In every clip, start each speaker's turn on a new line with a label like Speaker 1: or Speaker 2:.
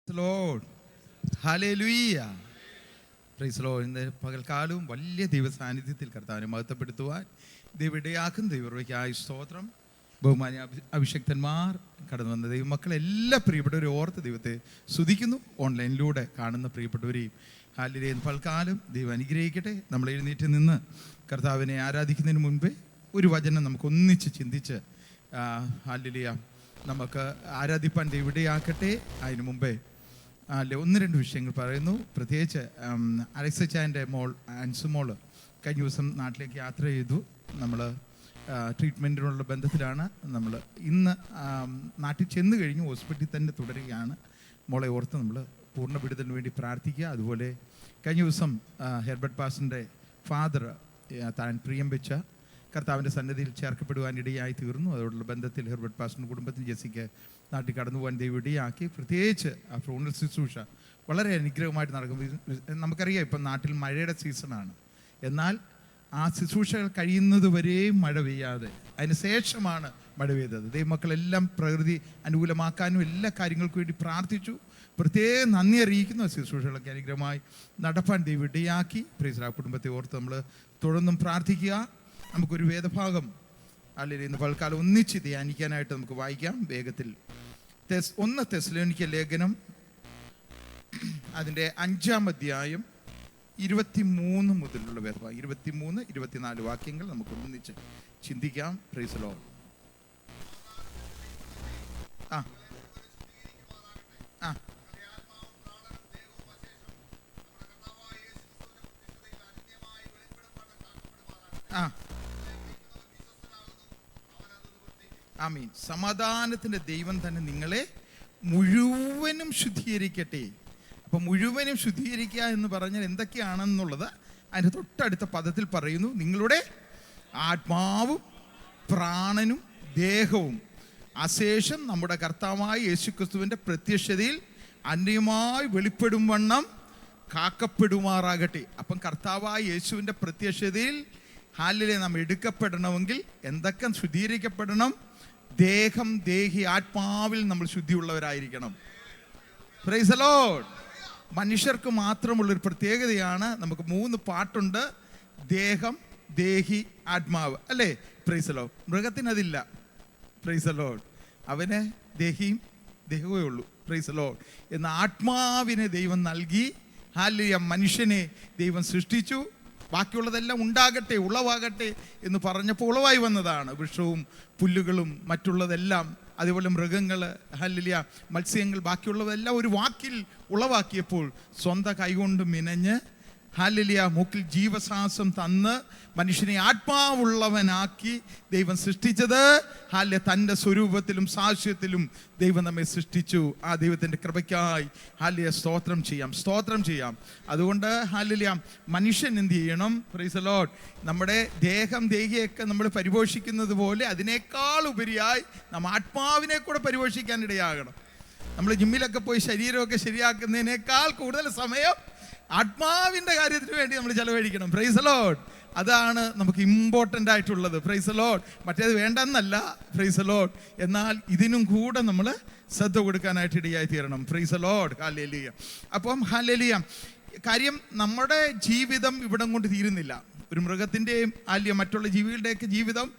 Speaker 1: Lord hallelujah. Praise Lord. ഇന്ന് പകൽക്കാലവും വലിയ ദൈവ സാന്നിധ്യത്തിൽ കർത്താവിനെ മഹത്വപ്പെടുത്തുവാൻ ദൈവം ദൈവയ്ക്കായി സ്തോത്രം. ബഹുമാന്യ അഭിഷക്തന്മാർ കടന്നു വന്ന ദൈവമക്കൾ എല്ലാ പ്രിയപ്പെട്ടവരും ഓർത്ത് ദൈവത്തെ സ്തുതിക്കുന്നു. ഓൺലൈനിലൂടെ കാണുന്ന പ്രിയപ്പെട്ടവരെയും ഹല്ലേലൂയ. പകൽക്കാലം ദൈവം അനുഗ്രഹിക്കട്ടെ. നമ്മൾ എഴുന്നേറ്റ് നിന്ന് കർത്താവിനെ ആരാധിക്കുന്നതിന് മുൻപേ ഒരു വചനം നമുക്ക് ഒന്നിച്ച് ചിന്തിച്ച് ഹല്ലേലൂയ നമുക്ക് ആരാധിപ്പാൻ ദൈവം അതിനു മുമ്പേ ഒന്ന് രണ്ട് വിഷയങ്ങൾ പറയുന്നു. പ്രത്യേകിച്ച് അലക്സച്ചാൻ്റെ മോൾ ആൻസുമോൾ കഴിഞ്ഞ ദിവസം നാട്ടിലേക്ക് യാത്ര ചെയ്തു. നമ്മൾ ട്രീറ്റ്മെൻറ്റിനുള്ള ബന്ധത്തിലാണ്. നമ്മൾ ഇന്ന് നാട്ടിൽ ചെന്ന് കഴിഞ്ഞ് ഹോസ്പിറ്റലിൽ തന്നെ തുടരുകയാണ്. മോളെ ഓർത്ത് നമ്മൾ പൂർണ്ണ വിടുതലിന് വേണ്ടി പ്രാർത്ഥിക്കുക. അതുപോലെ കഴിഞ്ഞ ദിവസം ഹെർബർട്ട് പാസ്റ്ററിൻ്റെ ഫാദർ താൻ പ്രിയം വെച്ച കർത്താവിൻ്റെ സന്നിധിയിൽ ചേർക്കപ്പെടുവാനിടയായി തീർന്നു. അതോടുള്ള ബന്ധത്തിൽ ഹെർബർട്ട് പാസ്റ്ററിൻ്റെ കുടുംബത്തിന് ജെസ്സിക്ക് നാട്ടിൽ കടന്നു പോകാൻ ദൈവം ഇടയാക്കി. പ്രത്യേകിച്ച് ആ ഫ്യൂണറൽ ശുശ്രൂഷ വളരെ അനുഗ്രഹമായിട്ട് നടക്കും. നമുക്കറിയാം ഇപ്പം നാട്ടിൽ മഴയുടെ സീസണാണ്. എന്നാൽ ആ ശുശ്രൂഷകൾ കഴിയുന്നത് വരെയും മഴ പെയ്യാതെ അതിന് ശേഷമാണ് മഴ പെയ്തത്. ദൈവമക്കളെല്ലാം പ്രകൃതി അനുകൂലമാക്കാനും എല്ലാ കാര്യങ്ങൾക്കും വേണ്ടി പ്രാർത്ഥിച്ചു. പ്രത്യേകം നന്ദി അറിയിക്കുന്ന ശുശ്രൂഷകളൊക്കെ അനുഗ്രഹമായി നടപ്പാൻ ദൈവം ഇടയാക്കി. പ്രൈസ് കുടുംബത്തെ ഓർത്ത് നമ്മൾ തുടർന്നും പ്രാർത്ഥിക്കുക. നമുക്കൊരു വേദഭാഗം അല്ലെങ്കിൽ ഇന്ന് പൽക്കാലം ഒന്നിച്ച് ധ്യാനിക്കാനായിട്ട് നമുക്ക് വായിക്കാം. വേഗത്തിൽ 1 തെസ്സലോനിക്ക ലേഖനം അതിൻ്റെ 5-ാം അധ്യായം 23 മുതലുള്ള വേദഭാഗം 23-24 വാക്യങ്ങൾ നമുക്ക് ഒന്നിച്ച് ചിന്തിക്കാം. Praise lord. ആ ആ ആ ആമീൻ. സമാധാനത്തിൻ്റെ ദൈവം തന്നെ നിങ്ങളെ മുഴുവനും ശുദ്ധീകരിക്കട്ടെ. അപ്പം മുഴുവനും ശുദ്ധീകരിക്കുക എന്ന് പറഞ്ഞാൽ എന്തൊക്കെയാണെന്നുള്ളത് അതിൻ്റെ തൊട്ടടുത്ത പദത്തിൽ പറയുന്നു. നിങ്ങളുടെ ആത്മാവും പ്രാണനും ദേഹവും അശേഷം നമ്മുടെ കർത്താവായ യേശുക്രിസ്തുവിൻ്റെ പ്രത്യക്ഷതയിൽ അന്യമായി വെളിപ്പെടും വണ്ണം കാക്കപ്പെടുമാറാകട്ടെ. അപ്പം കർത്താവായ യേശുവിൻ്റെ പ്രത്യക്ഷതയിൽ ഹാലിലെ നാം എടുക്കപ്പെടണമെങ്കിൽ എന്തൊക്കെ ശുദ്ധീകരിക്കപ്പെടണം? ദേഹം, ദേഹി, ആത്മാവിൽ നമ്മൾ ശുദ്ധിയുള്ളവരായിരിക്കണം. Price the Lord. മനുഷ്യർക്ക് മാത്രമുള്ളൊരു പ്രത്യേകതയാണ്. നമുക്ക് 3 പാട്ടുണ്ട്: ദേഹം, ദേഹി, ആത്മാവ്, അല്ലേ? Praise the Lord. മൃഗത്തിനതില്ല. Praise the Lord. അവന് ദേഹിയും ദേഹമേ ഉള്ളൂ. Praise the Lord. എന്ന ആത്മാവിനെ ദൈവം നൽകി. ഹല്ലേലൂയ. മനുഷ്യനെ ദൈവം സൃഷ്ടിച്ചു. ബാക്കിയുള്ളതെല്ലാം ഉണ്ടാകട്ടെ, ഉളവാകട്ടെ എന്ന് പറഞ്ഞപ്പോൾ ഉളവായി വന്നതാണ്. വൃക്ഷവും പുല്ലുകളും മറ്റുള്ളതെല്ലാം, അതുപോലെ മൃഗങ്ങൾ, ഹല്ലേലൂയ, മത്സ്യങ്ങൾ, ബാക്കിയുള്ളതെല്ലാം ഒരു വാക്കിൽ ഉളവാക്കിയപ്പോൾ സ്വന്തം കൈകൊണ്ട് മിനഞ്ഞ് ഹല്ലേലൂയ മൂക്കിൽ ജീവശ്വാസം തന്ന് മനുഷ്യനെ ആത്മാവുള്ളവനാക്കി ദൈവം സൃഷ്ടിച്ചത്. ഹല്ലേലൂയ തൻ്റെ സ്വരൂപത്തിലും സാക്ഷ്യത്തിലും ദൈവം നമ്മെ സൃഷ്ടിച്ചു. ആ ദൈവത്തിൻ്റെ കൃപയ്ക്കായി ഹല്ലേലൂയ സ്തോത്രം ചെയ്യാം. അതുകൊണ്ട് ഹല്ലേലൂയ മനുഷ്യൻ എന്ത് ചെയ്യണം? Price the Lord. നമ്മുടെ ദേഹം, ദേഹിയൊക്കെ നമ്മൾ പരിപോഷിക്കുന്നത് പോലെ അതിനേക്കാൾ ഉപരിയായി നാം ആത്മാവിനെ കൂടെ പരിപോഷിക്കാനിടയാകണം. നമ്മൾ ജിമ്മിലൊക്കെ പോയി ശരീരമൊക്കെ ശരിയാക്കുന്നതിനേക്കാൾ കൂടുതൽ സമയം ആത്മാവിൻ്റെ കാര്യത്തിന് വേണ്ടി നമ്മൾ ചെലവഴിക്കണം. Price the Lord. അതാണ് നമുക്ക് ഇമ്പോർട്ടൻ്റ് ആയിട്ടുള്ളത്. Price the Lord. മറ്റേത് വേണ്ടെന്നല്ല. Price the Lord. എന്നാൽ ഇതിനും കൂടെ നമ്മൾ ശ്രദ്ധ കൊടുക്കാനായിട്ട് ഇടയായി തീരണം. Price the Lord. ഹല്ലേലൂയ. അപ്പം ഹല്ലേലൂയ. കാര്യം, നമ്മുടെ ജീവിതം ഇവിടം കൊണ്ട് തീരുന്നില്ല. ഒരു മൃഗത്തിൻ്റെയും അല്ല മറ്റുള്ള ജീവികളുടെയൊക്കെ ജീവിതം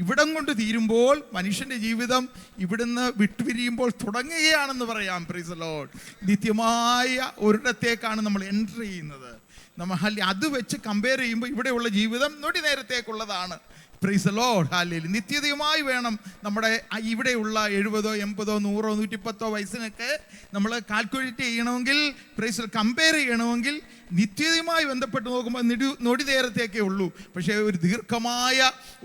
Speaker 1: ഇവിടം കൊണ്ട് തീരുമ്പോൾ മനുഷ്യൻ്റെ ജീവിതം ഇവിടുന്ന് വിട്ടുപിരിയുമ്പോൾ തുടങ്ങുകയാണെന്ന് പറയാം. Price the Lord. നിത്യമായ ഒരിടത്തേക്കാണ് നമ്മൾ എൻ്റർ ചെയ്യുന്നത്. നമ്മൾ അത് വെച്ച് കമ്പയർ ചെയ്യുമ്പോൾ ഇവിടെയുള്ള ജീവിതം നൊടി നേരത്തേക്കുള്ളതാണ്. Praise the Lord. ഹല്ലേലൂയ. നിത്യതയുമായി വേണം നമ്മുടെ ഇവിടെയുള്ള 70, 80, 100, 110 വയസ്സിനൊക്കെ നമ്മൾ കാൽക്കുലേറ്റ് ചെയ്യണമെങ്കിൽ, പ്രൈസ് കമ്പയർ ചെയ്യണമെങ്കിൽ നിത്യതയുമായി ബന്ധപ്പെട്ട് നോക്കുമ്പോൾ നൊടി നേരത്തേക്കേ ഉള്ളൂ. പക്ഷേ ഒരു ദീർഘമായ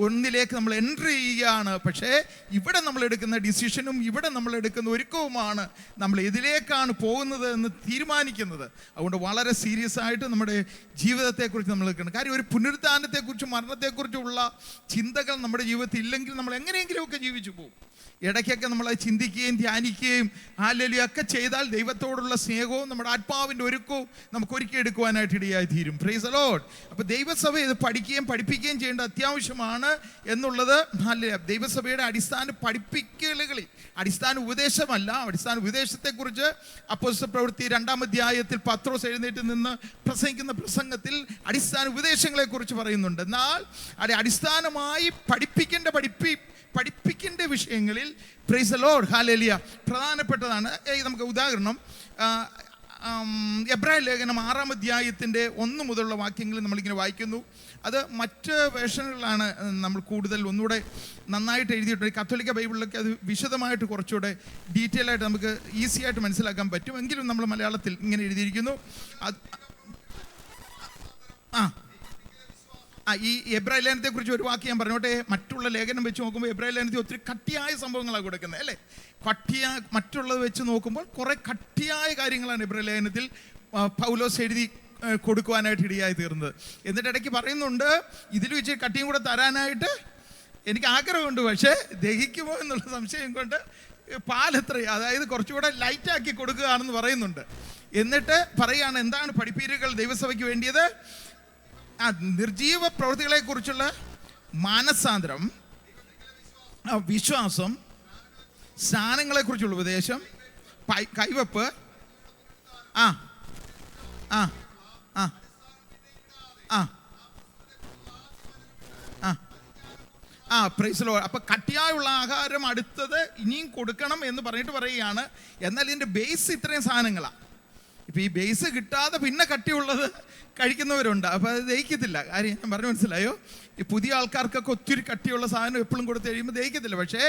Speaker 1: ഒന്നിലേക്ക് നമ്മൾ എൻട്രി ചെയ്യുകയാണ്. പക്ഷേ ഇവിടെ നമ്മൾ എടുക്കുന്ന ഡിസിഷനും ഇവിടെ നമ്മൾ എടുക്കുന്ന ഒരുക്കവുമാണ് നമ്മൾ ഇതിലേക്കാണ് പോകുന്നത് എന്ന് തീരുമാനിക്കുന്നത്. അതുകൊണ്ട് വളരെ സീരിയസ് ആയിട്ട് നമ്മുടെ ജീവിതത്തെക്കുറിച്ച് നമ്മൾ എടുക്കണം. കാര്യം, ഒരു പുനരുത്ഥാനത്തെക്കുറിച്ചും മരണത്തെക്കുറിച്ചുള്ള ചിന്തകൾ നമ്മുടെ ജീവിതത്തിൽ ഇല്ലെങ്കിൽ നമ്മൾ എങ്ങനെയെങ്കിലുമൊക്കെ ജീവിച്ചു പോകും. ഇടയ്ക്കൊക്കെ നമ്മൾ ചിന്തിക്കുകയും ധ്യാനിക്കുകയും ഹല്ലേലൂയ ഒക്കെ ചെയ്താൽ ദൈവത്തോടുള്ള സ്നേഹവും നമ്മുടെ ആത്മാവിൻ്റെ ഒരുക്കവും നമുക്ക് ഒരുക്കിയെടുക്കും. എടുക്കുവാനായിട്ട് ഇടയായി തീരും. Price the Lord. അപ്പോൾ ദൈവസഭ ഇത് പഠിക്കുകയും പഠിപ്പിക്കുകയും ചെയ്യേണ്ട അത്യാവശ്യമാണ് എന്നുള്ളത് ദൈവസഭയുടെ അടിസ്ഥാന പഠിപ്പിക്കലുകളിൽ, അടിസ്ഥാന ഉപദേശമല്ല, അടിസ്ഥാന ഉപദേശത്തെക്കുറിച്ച് അപ്പോസ്തല പ്രവൃത്തി 2-ാം അധ്യായത്തിൽ പത്രോസ് എഴുന്നേറ്റ് നിന്ന് പ്രസംഗിക്കുന്ന പ്രസംഗത്തിൽ അടിസ്ഥാന ഉപദേശങ്ങളെക്കുറിച്ച് പറയുന്നുണ്ട്. എന്നാൽ അടിസ്ഥാനമായി പഠിപ്പിക്കേണ്ട വിഷയങ്ങളിൽ പ്രൈസ് ദി ലോർഡ് ഹല്ലേലൂയ പ്രധാനപ്പെട്ടതാണ്. നമുക്ക് ഉദാഹരണം എബ്രായ ലേഖനം 6-ാം അധ്യായത്തിൻ്റെ 1 മുതലുള്ള വാക്യങ്ങൾ നമ്മളിങ്ങനെ വായിക്കുന്നു. അത് മറ്റ് വേർഷനുകളിലാണ് നമ്മൾ കൂടുതൽ ഒന്നുകൂടെ നന്നായിട്ട് എഴുതിയിട്ടുണ്ട്. കത്തോലിക്ക ബൈബിളിലൊക്കെ അത് വിശദമായിട്ട് കുറച്ചുകൂടെ ഡീറ്റെയിൽ ആയിട്ട് നമുക്ക് ഈസി ആയിട്ട് മനസ്സിലാക്കാൻ പറ്റും. എങ്കിലും നമ്മൾ മലയാളത്തിൽ ഇങ്ങനെ എഴുതിയിരിക്കുന്നു. ഈ എബ്രായ ലേഖനത്തെക്കുറിച്ച് ഒരു വാക്ക് ഞാൻ പറഞ്ഞോട്ടെ. മറ്റുള്ള ലേഖനം വെച്ച് നോക്കുമ്പോൾ എബ്രായ ലേഖനത്തിൽ ഒത്തിരി കട്ടിയായ സംഭവങ്ങളാണ് കൊടുക്കുന്നത്, അല്ലേ? മറ്റുള്ളത് വെച്ച് നോക്കുമ്പോൾ കുറേ കട്ടിയായ കാര്യങ്ങളാണ് എബ്രായ ലേഖനത്തിൽ പൗലോസ് എഴുതി കൊടുക്കുവാനായിട്ട് ഇടയായി തീർന്നത്. എന്നിട്ട് ഇടയ്ക്ക് പറയുന്നുണ്ട്, ഇതിൽ വെച്ച് കട്ടിയും കൂടെ തരാനായിട്ട് എനിക്ക് ആഗ്രഹമുണ്ട്, പക്ഷേ ദഹിക്കുമോ എന്നുള്ള സംശയം കൊണ്ട് പാലെത്രയും, അതായത് കുറച്ചുകൂടെ ലൈറ്റാക്കി കൊടുക്കുകയാണെന്ന് പറയുന്നുണ്ട്. എന്നിട്ട് പറയുകയാണ്, എന്താണ് പഠിപ്പീരുകൾ ദൈവസഭയ്ക്ക് വേണ്ടിയത്? നിർജീവ പ്രവൃത്തികളെ കുറിച്ചുള്ള മാനസാന്തരം, വിശ്വാസം, സ്നാനങ്ങളെ കുറിച്ചുള്ള ഉപദേശം, കൈവപ്പ്, പ്രൈസ് ലോർഡ്. അപ്പൊ കട്ടിയായുള്ള ആഹാരം അടുത്തത് ഇനിയും കൊടുക്കണം എന്ന് പറഞ്ഞിട്ട് പറയുകയാണ്. എന്നാൽ ഇതിന്റെ ബേസ് ഇത്രയും സാധനങ്ങളാണ്. ഇപ്പം ഈ ബേസ് കിട്ടാതെ പിന്നെ കട്ടിയുള്ളത് കഴിക്കുന്നവരുണ്ട്. അപ്പോൾ അത് ദഹിക്കത്തില്ല. കാര്യം ഞാൻ പറഞ്ഞു മനസ്സിലായോ? ഈ പുതിയ ആൾക്കാർക്കൊക്കെ ഒത്തിരി കട്ടിയുള്ള സാധനം എപ്പോഴും കൊടുത്ത് കഴിയുമ്പോൾ ദഹിക്കത്തില്ല. പക്ഷേ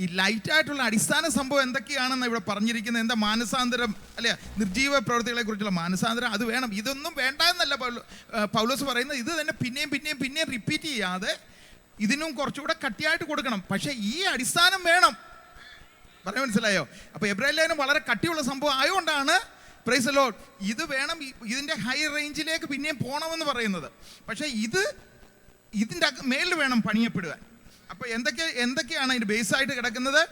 Speaker 1: ഈ ലൈറ്റായിട്ടുള്ള അടിസ്ഥാന സംഭവം എന്തൊക്കെയാണെന്ന് ഇവിടെ പറഞ്ഞിരിക്കുന്നത്, എന്താ? മാനസാന്തരം, അല്ലേ? നിർജീവ പ്രവൃത്തികളെ കുറിച്ചുള്ള മാനസാന്തരം, അത് വേണം. ഇതൊന്നും വേണ്ട എന്നല്ല പൗലോസ് പറയുന്നത്. ഇത് തന്നെ പിന്നെയും റിപ്പീറ്റ് ചെയ്യാതെ ഇതിനും കുറച്ചുകൂടെ കട്ടിയായിട്ട് കൊടുക്കണം. പക്ഷേ ഈ അടിസ്ഥാനം വേണം. പറയാൻ മനസ്സിലായോ? അപ്പോൾ എബ്രായ ലേഖനം വളരെ കട്ടിയുള്ള സംഭവം ആയതുകൊണ്ടാണ് പ്രൈസ് ദി ലോർഡ് ഇത് വേണം, ഇതിൻ്റെ ഹൈ റേഞ്ചിലേക്ക് പിന്നെയും പോകണമെന്ന് പറയുന്നത്. പക്ഷേ ഇതിൻ്റെ മേളിൽ വേണം പണിയപ്പെടുവാൻ. അപ്പോൾ എന്തൊക്കെയാണ് അതിൻ്റെ ബേസായിട്ട് കിടക്കുന്നത്?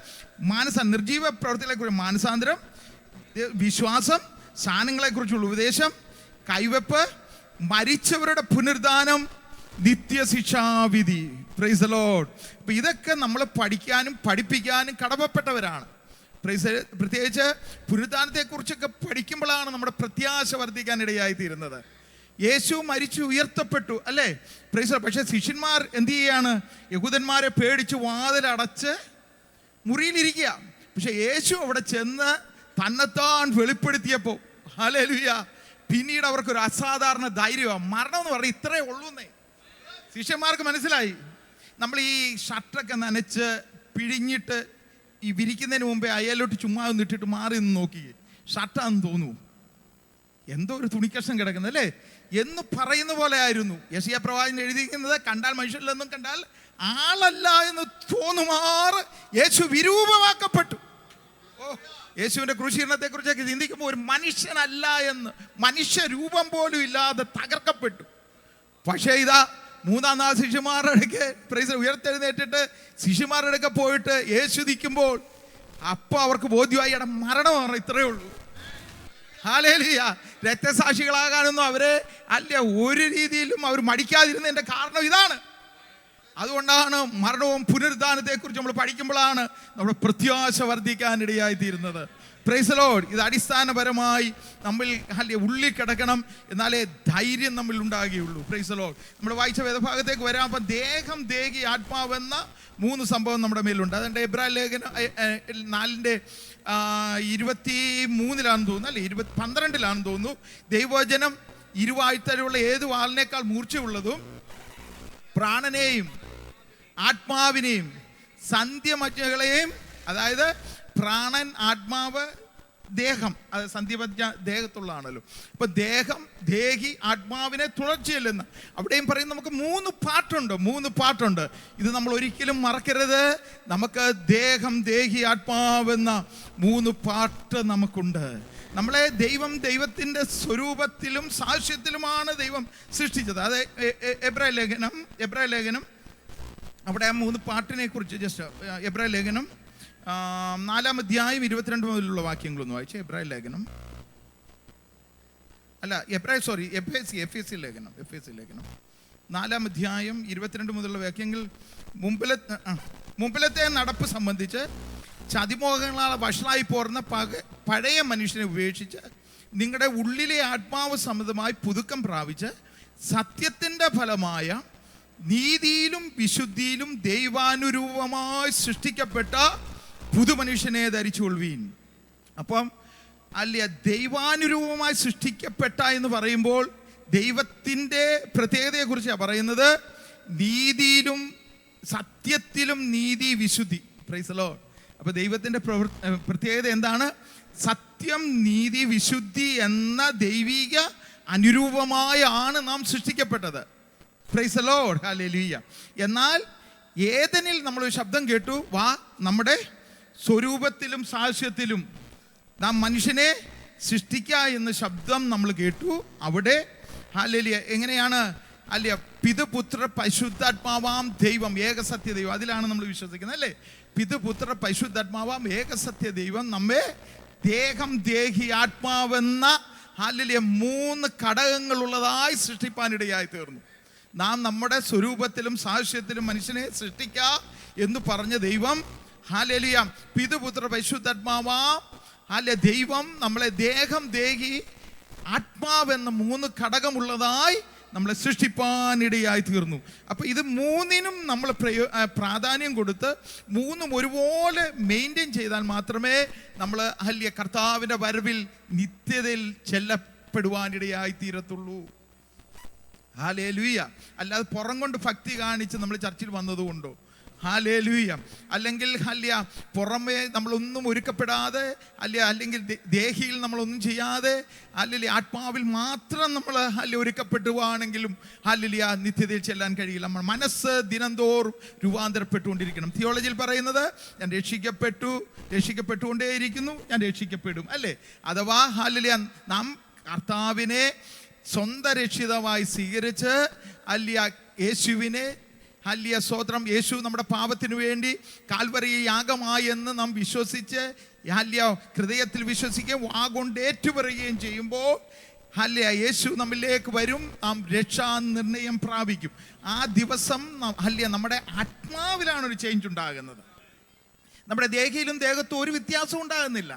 Speaker 1: നിർജീവ പ്രവൃത്തികളെക്കുറിച്ച് മാനസാന്തരം, വിശ്വാസം, സാധനങ്ങളെക്കുറിച്ചുള്ള ഉപദേശം, കൈവെപ്പ്, മരിച്ചവരുടെ പുനരുദ്ധാനം, നിത്യശിക്ഷാവിധി. Price the Lord. അപ്പോൾ ഇതൊക്കെ നമ്മൾ പഠിക്കാനും പഠിപ്പിക്കാനും കടമപ്പെട്ടവരാണ്. പ്രത്യേകിച്ച് പുനരുദ്ധാനത്തെക്കുറിച്ചൊക്കെ പഠിക്കുമ്പോഴാണ് നമ്മുടെ പ്രത്യാശ വർദ്ധിക്കാനിടയായി തീരുന്നത്. യേശു മരിച്ചു ഉയർത്തപ്പെട്ടു, അല്ലേ? പ്രൈസ്. പക്ഷേ ശിഷ്യന്മാർ എന്ത് ചെയ്യാണ്? യഹൂദന്മാരെ പേടിച്ച് വാതിലടച്ച് മുറിയിലിരിക്കുക. പക്ഷെ യേശു അവിടെ ചെന്ന് തന്നെത്താൻ വെളിപ്പെടുത്തിയപ്പോൾ ഹല്ലേലൂയ, പിന്നീട് അവർക്കൊരു അസാധാരണ ധൈര്യമാണ്. മരണം എന്ന് പറഞ്ഞാൽ ഇത്രയേ ഉള്ളൂന്നേ ശിഷ്യന്മാർക്ക് മനസ്സിലായി. നമ്മൾ ഈ ഷർട്ടൊക്കെ നനച്ച് പിഴിഞ്ഞിട്ട് ഈ വിരിക്കുന്നതിന് മുമ്പേ അയലോട്ട് ചുമ്മാ ഒന്ന് ഇട്ടിട്ട് മാറി നിന്ന് നോക്കി, ഷർട്ടാന്ന് തോന്നുന്നു, എന്തോ ഒരു തുണിക്കഷ്ണം കിടക്കുന്നത്, അല്ലേ എന്ന് പറയുന്ന പോലെ ആയിരുന്നു. യെശയ്യാ പ്രവാചകൻ എഴുതിയിരിക്കുന്നത്, കണ്ടാൽ മനുഷ്യരിലൊന്നും കണ്ടാൽ ആളല്ല എന്ന് തോന്നുമാറ് യേശു വിരൂപമാക്കപ്പെട്ടു. യേശുവിൻ്റെ ക്രൂശീകരണത്തെ കുറിച്ചൊക്കെ ചിന്തിക്കുമ്പോൾ ഒരു മനുഷ്യനല്ല എന്ന്, മനുഷ്യരൂപം പോലും ഇല്ലാതെ തകർക്കപ്പെട്ടു. പക്ഷേ ഇതാ മൂന്നാം നാൾ ശിശുമാരുടെ ഇടയ്ക്ക് പ്രൈസ് ഉയർത്തെഴുന്നേറ്റിട്ട് ശിശുമാരുടെ ഇടയ്ക്ക് പോയിട്ട് യേശു നിൽക്കുമ്പോൾ അപ്പോൾ അവർക്ക് ബോധ്യമായി, ഇടം മരണമാണ്, ഇത്രയേ ഉള്ളൂ. ഹല്ലേലൂയ. രക്തസാക്ഷികളാകാനൊന്നും അവരെ അല്ല ഒരു രീതിയിലും അവർ മടിക്കാതിരുന്നതിൻ്റെ കാരണം ഇതാണ്. അതുകൊണ്ടാണ് മരണവും പുനരുദ്ധാനത്തെക്കുറിച്ച് നമ്മൾ പഠിക്കുമ്പോഴാണ് നമ്മുടെ പ്രത്യാശ വർദ്ധിക്കാനിടയായി തീരുന്നത്. Price the Lord. ഇത് അടിസ്ഥാനപരമായി നമ്മൾ ഉള്ളിൽ കിടക്കണം, എന്നാലേ ധൈര്യം നമ്മൾ ഉണ്ടാകുകയുള്ളൂ. Price the Lord. നമ്മൾ വായിച്ച വേദഭാഗത്തേക്ക് വരാം. അപ്പം ദേഹം, ദേഹി, ആത്മാവെന്ന 3 സംഭവം നമ്മുടെ മേലുണ്ട്. അതുകൊണ്ട് എബ്രായ ലേഖനം 4:23 തോന്നുന്നു, അല്ലെ 12 തോന്നുന്നു. ദൈവവചനം ഇരുവാഴ്ത്തലുള്ള ഏത് വാളിനേക്കാൾ മൂർച്ചയുള്ളതും പ്രാണനെയും ആത്മാവിനെയും സന്ധ്യമജ്ഞകളെയും, അതായത് പ്രാണൻ, ആത്മാവ്, ദേഹം, അത് സന്ധ്യമജ്ഞ ദേഹത്തുള്ളതാണല്ലോ. അപ്പൊ ദേഹം, ദേഹി, ആത്മാവിനെ തുടർച്ചയില്ലെന്ന് അവിടെയും പറയും. നമുക്ക് 3 പാട്ടുണ്ട്. ഇത് നമ്മൾ ഒരിക്കലും മറക്കരുത്. നമുക്ക് ദേഹം, ദേഹി, ആത്മാവെന്ന 3 പാർട്ട് നമുക്കുണ്ട്. നമ്മളെ ദൈവത്തിൻ്റെ സ്വരൂപത്തിലും സാക്ഷ്യത്തിലുമാണ് ദൈവം സൃഷ്ടിച്ചത്. അത് എബ്രായ ലേഖനം അവിടെ 3 പാർട്ടിനെ കുറിച്ച് ജസ്റ്റ് എബ്രായ ലേഖനം 4-ാം അധ്യായം 22 മുതലുള്ള വാക്യങ്ങളൊന്ന് വായിച്ചു. എബ്രായ ലേഖനം അല്ല എഫ് എസ് സി ലേഖനം 4-ാം അധ്യായം 22 മുതലുള്ള വാക്യങ്ങൾ. മുമ്പിലത്തെ നടപ്പ് സംബന്ധിച്ച് ചതിമോഹങ്ങളാൽ വഷളായി പോർന്ന പഴയ മനുഷ്യനെ ഉപേക്ഷിച്ച് നിങ്ങളുടെ ഉള്ളിലെ ആത്മാവ് സംബന്ധമായി പുതുക്കം പ്രാപിച്ച് സത്യത്തിൻ്റെ ഫലമായ നീതിയിലും വിശുദ്ധിയിലും ദൈവാനുരൂപമായി സൃഷ്ടിക്കപ്പെട്ട പുതുമനുഷ്യനെ ധരിച്ചുകൊള്ളുവീൻ. അപ്പം അല്ല, ദൈവാനുരൂപമായി സൃഷ്ടിക്കപ്പെട്ട എന്ന് പറയുമ്പോൾ ദൈവത്തിൻ്റെ പ്രത്യേകതയെക്കുറിച്ചാണ് പറയുന്നത്. നീതിയിലും സത്യത്തിലും നീതി വിശുദ്ധി. Price the Lord. അപ്പോൾ ദൈവത്തിൻ്റെ പ്രത്യേകത എന്താണ്? സത്യം, നീതി, വിശുദ്ധി എന്ന ദൈവിക അനുരൂപമായാണ് നാം സൃഷ്ടിക്കപ്പെട്ടത്. Price the Lord. ഹല്ലേലൂയ. എന്നാൽ ഏദനിൽ നമ്മളൊരു ശബ്ദം കേട്ടു, വാ നമ്മുടെ സ്വരൂപത്തിലും സാദൃശ്യത്തിലും നാം മനുഷ്യനെ സൃഷ്ടിക്കുക എന്ന ശബ്ദം നമ്മൾ കേട്ടു. അവിടെ ഹല്ലേലൂയ എങ്ങനെയാണ്? അല്ല, പിതൃപുത്ര പരിശുദ്ധാത്മാവാം ദൈവം, ഏകസത്യ ദൈവം, അതിലാണ് നമ്മൾ വിശ്വസിക്കുന്നത് അല്ലേ? പിതൃപുത്ര പരിശുദ്ധാത്മാവാം ഏകസത്യ ദൈവം നമ്മെ ദേഹം, ദേഹി, ആത്മാവെന്ന ഹല്ലേലൂയ 3 ഘടകങ്ങളുള്ളതായി സൃഷ്ടിപ്പാനിടയായി തീർന്നു. നാം നമ്മുടെ സ്വരൂപത്തിലും സാദൃശ്യത്തിലും മനുഷ്യനെ സൃഷ്ടിക്കുക എന്ന് പറഞ്ഞ ദൈവം ഹല്ലേലൂയ പിതൃപുത്ര പരിശുദ്ധാത്മാവാം അല്ലെ ദൈവം നമ്മളെ ദേഹം, ദേഹി, ആത്മാവെന്ന 3 ഘടകമുള്ളതായി നമ്മളെ സൃഷ്ടിപ്പാനിടയായി തീർന്നു. അപ്പോൾ ഇത് 3നും നമ്മൾ പ്രാധാന്യം കൊടുത്ത് 3ഉം ഒരുപോലെ മെയിൻറ്റെയിൻ ചെയ്താൽ മാത്രമേ നമ്മൾ ഹല്ലേലൂയ കർത്താവിൻ്റെ വരവിൽ നിത്യതയിൽ ചെല്ലപ്പെടുവാനിടയായി തീരത്തുള്ളൂ. ഹല്ലേലൂയ. അല്ലാതെ പുറം കൊണ്ട് ഭക്തി കാണിച്ച് നമ്മൾ ചർച്ചിൽ വന്നതുകൊണ്ടോ, ഹല്ലേലൂയ, അല്ലെങ്കിൽ ഹല്ലേലൂയ പുറമേ നമ്മളൊന്നും ഒരുക്കപ്പെടാതെ അല്ലെങ്കിൽ ദേഹിയിൽ നമ്മളൊന്നും ചെയ്യാതെ ഹല്ലേലൂയ ആത്മാവിൽ മാത്രം നമ്മൾ ഹല്ലേലൂയ ഒരുക്കപ്പെടുവാണെങ്കിലും ഹല്ലേലൂയ നിത്യതയിൽ ചെല്ലാൻ കഴിയില്ല. നമ്മൾ മനസ്സ് ദിനംതോറും രൂപാന്തരപ്പെട്ടുകൊണ്ടിരിക്കണം. തിയോളജിയിൽ പറയുന്നത് ഞാൻ രക്ഷിക്കപ്പെട്ടുകൊണ്ടേയിരിക്കുന്നു, ഞാൻ രക്ഷിക്കപ്പെടും അല്ലേ? അഥവാ ഹല്ലേലൂയ നാം കർത്താവിനെ സ്വന്തം രക്ഷിതാവായി സ്വീകരിച്ച് ഹല്ലേലൂയ യേശുവിനെ ഹല്ലേലൂയ സ്തോത്രം, യേശു നമ്മുടെ പാപത്തിനു വേണ്ടി കാൽവരി യാഗമായി എന്ന് നാം വിശ്വസിച്ച് ഹല്ലേലൂയ ഹൃദയത്തിൽ വിശ്വസിക്കുകയും വാഗൊണ്ട് ഏറ്റുപറയുകയും ചെയ്യുമ്പോൾ ഹല്ലേലൂയ യേശു നമ്മിലേക്ക് വരും, നാം രക്ഷാ നിർണയം പ്രാപിക്കും. ആ ദിവസം ഹല്ലേലൂയ നമ്മുടെ ആത്മാവിലാണ് ഒരു ചേഞ്ച് ഉണ്ടാകുന്നത്. നമ്മുടെ ദേഹിയിലും ദേഹത്തും ഒരു വ്യത്യാസം ഉണ്ടാകുന്നില്ല.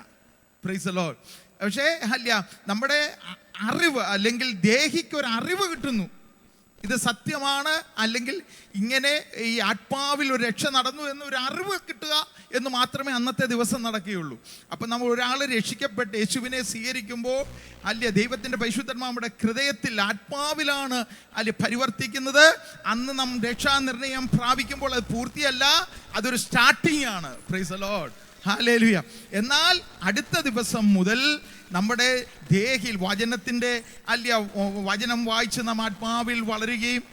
Speaker 1: Price the Lord. പക്ഷേ ഹല്ലേലൂയ നമ്മുടെ അറിവ് അല്ലെങ്കിൽ ദേഹിക്കൊരു അറിവ് കിട്ടുന്നു, ഇത് സത്യമാണ്, അല്ലെങ്കിൽ ഇങ്ങനെ ഈ ആത്മാവിൽ ഒരു രക്ഷ നടന്നു എന്നൊരു അറിവ് കിട്ടുക എന്ന് മാത്രമേ അന്നത്തെ ദിവസം നടക്കുകയുള്ളൂ. അപ്പം നമ്മൾ ഒരാൾ രക്ഷിക്കപ്പെട്ട് യേശുവിനെ സ്വീകരിക്കുമ്പോൾ ദൈവത്തിൻ്റെ പരിശുദ്ധാത്മാവ് നമ്മുടെ ഹൃദയത്തിൽ ആത്മാവിലാണ് പരിവർത്തിക്കുന്നത്. അന്ന് നാം രക്ഷാനിർണയം പ്രാപിക്കുമ്പോൾ അത് പൂർത്തിയല്ല, അതൊരു സ്റ്റാർട്ടിങ് ആണ്. Price the Lord. ഹല്ലേലൂയ. എന്നാൽ അടുത്ത ദിവസം മുതൽ നമ്മുടെ ദേഹിൽ വചനത്തിൻ്റെ വചനം വായിച്ച് നാം ആത്മാവിൽ വളരുകയും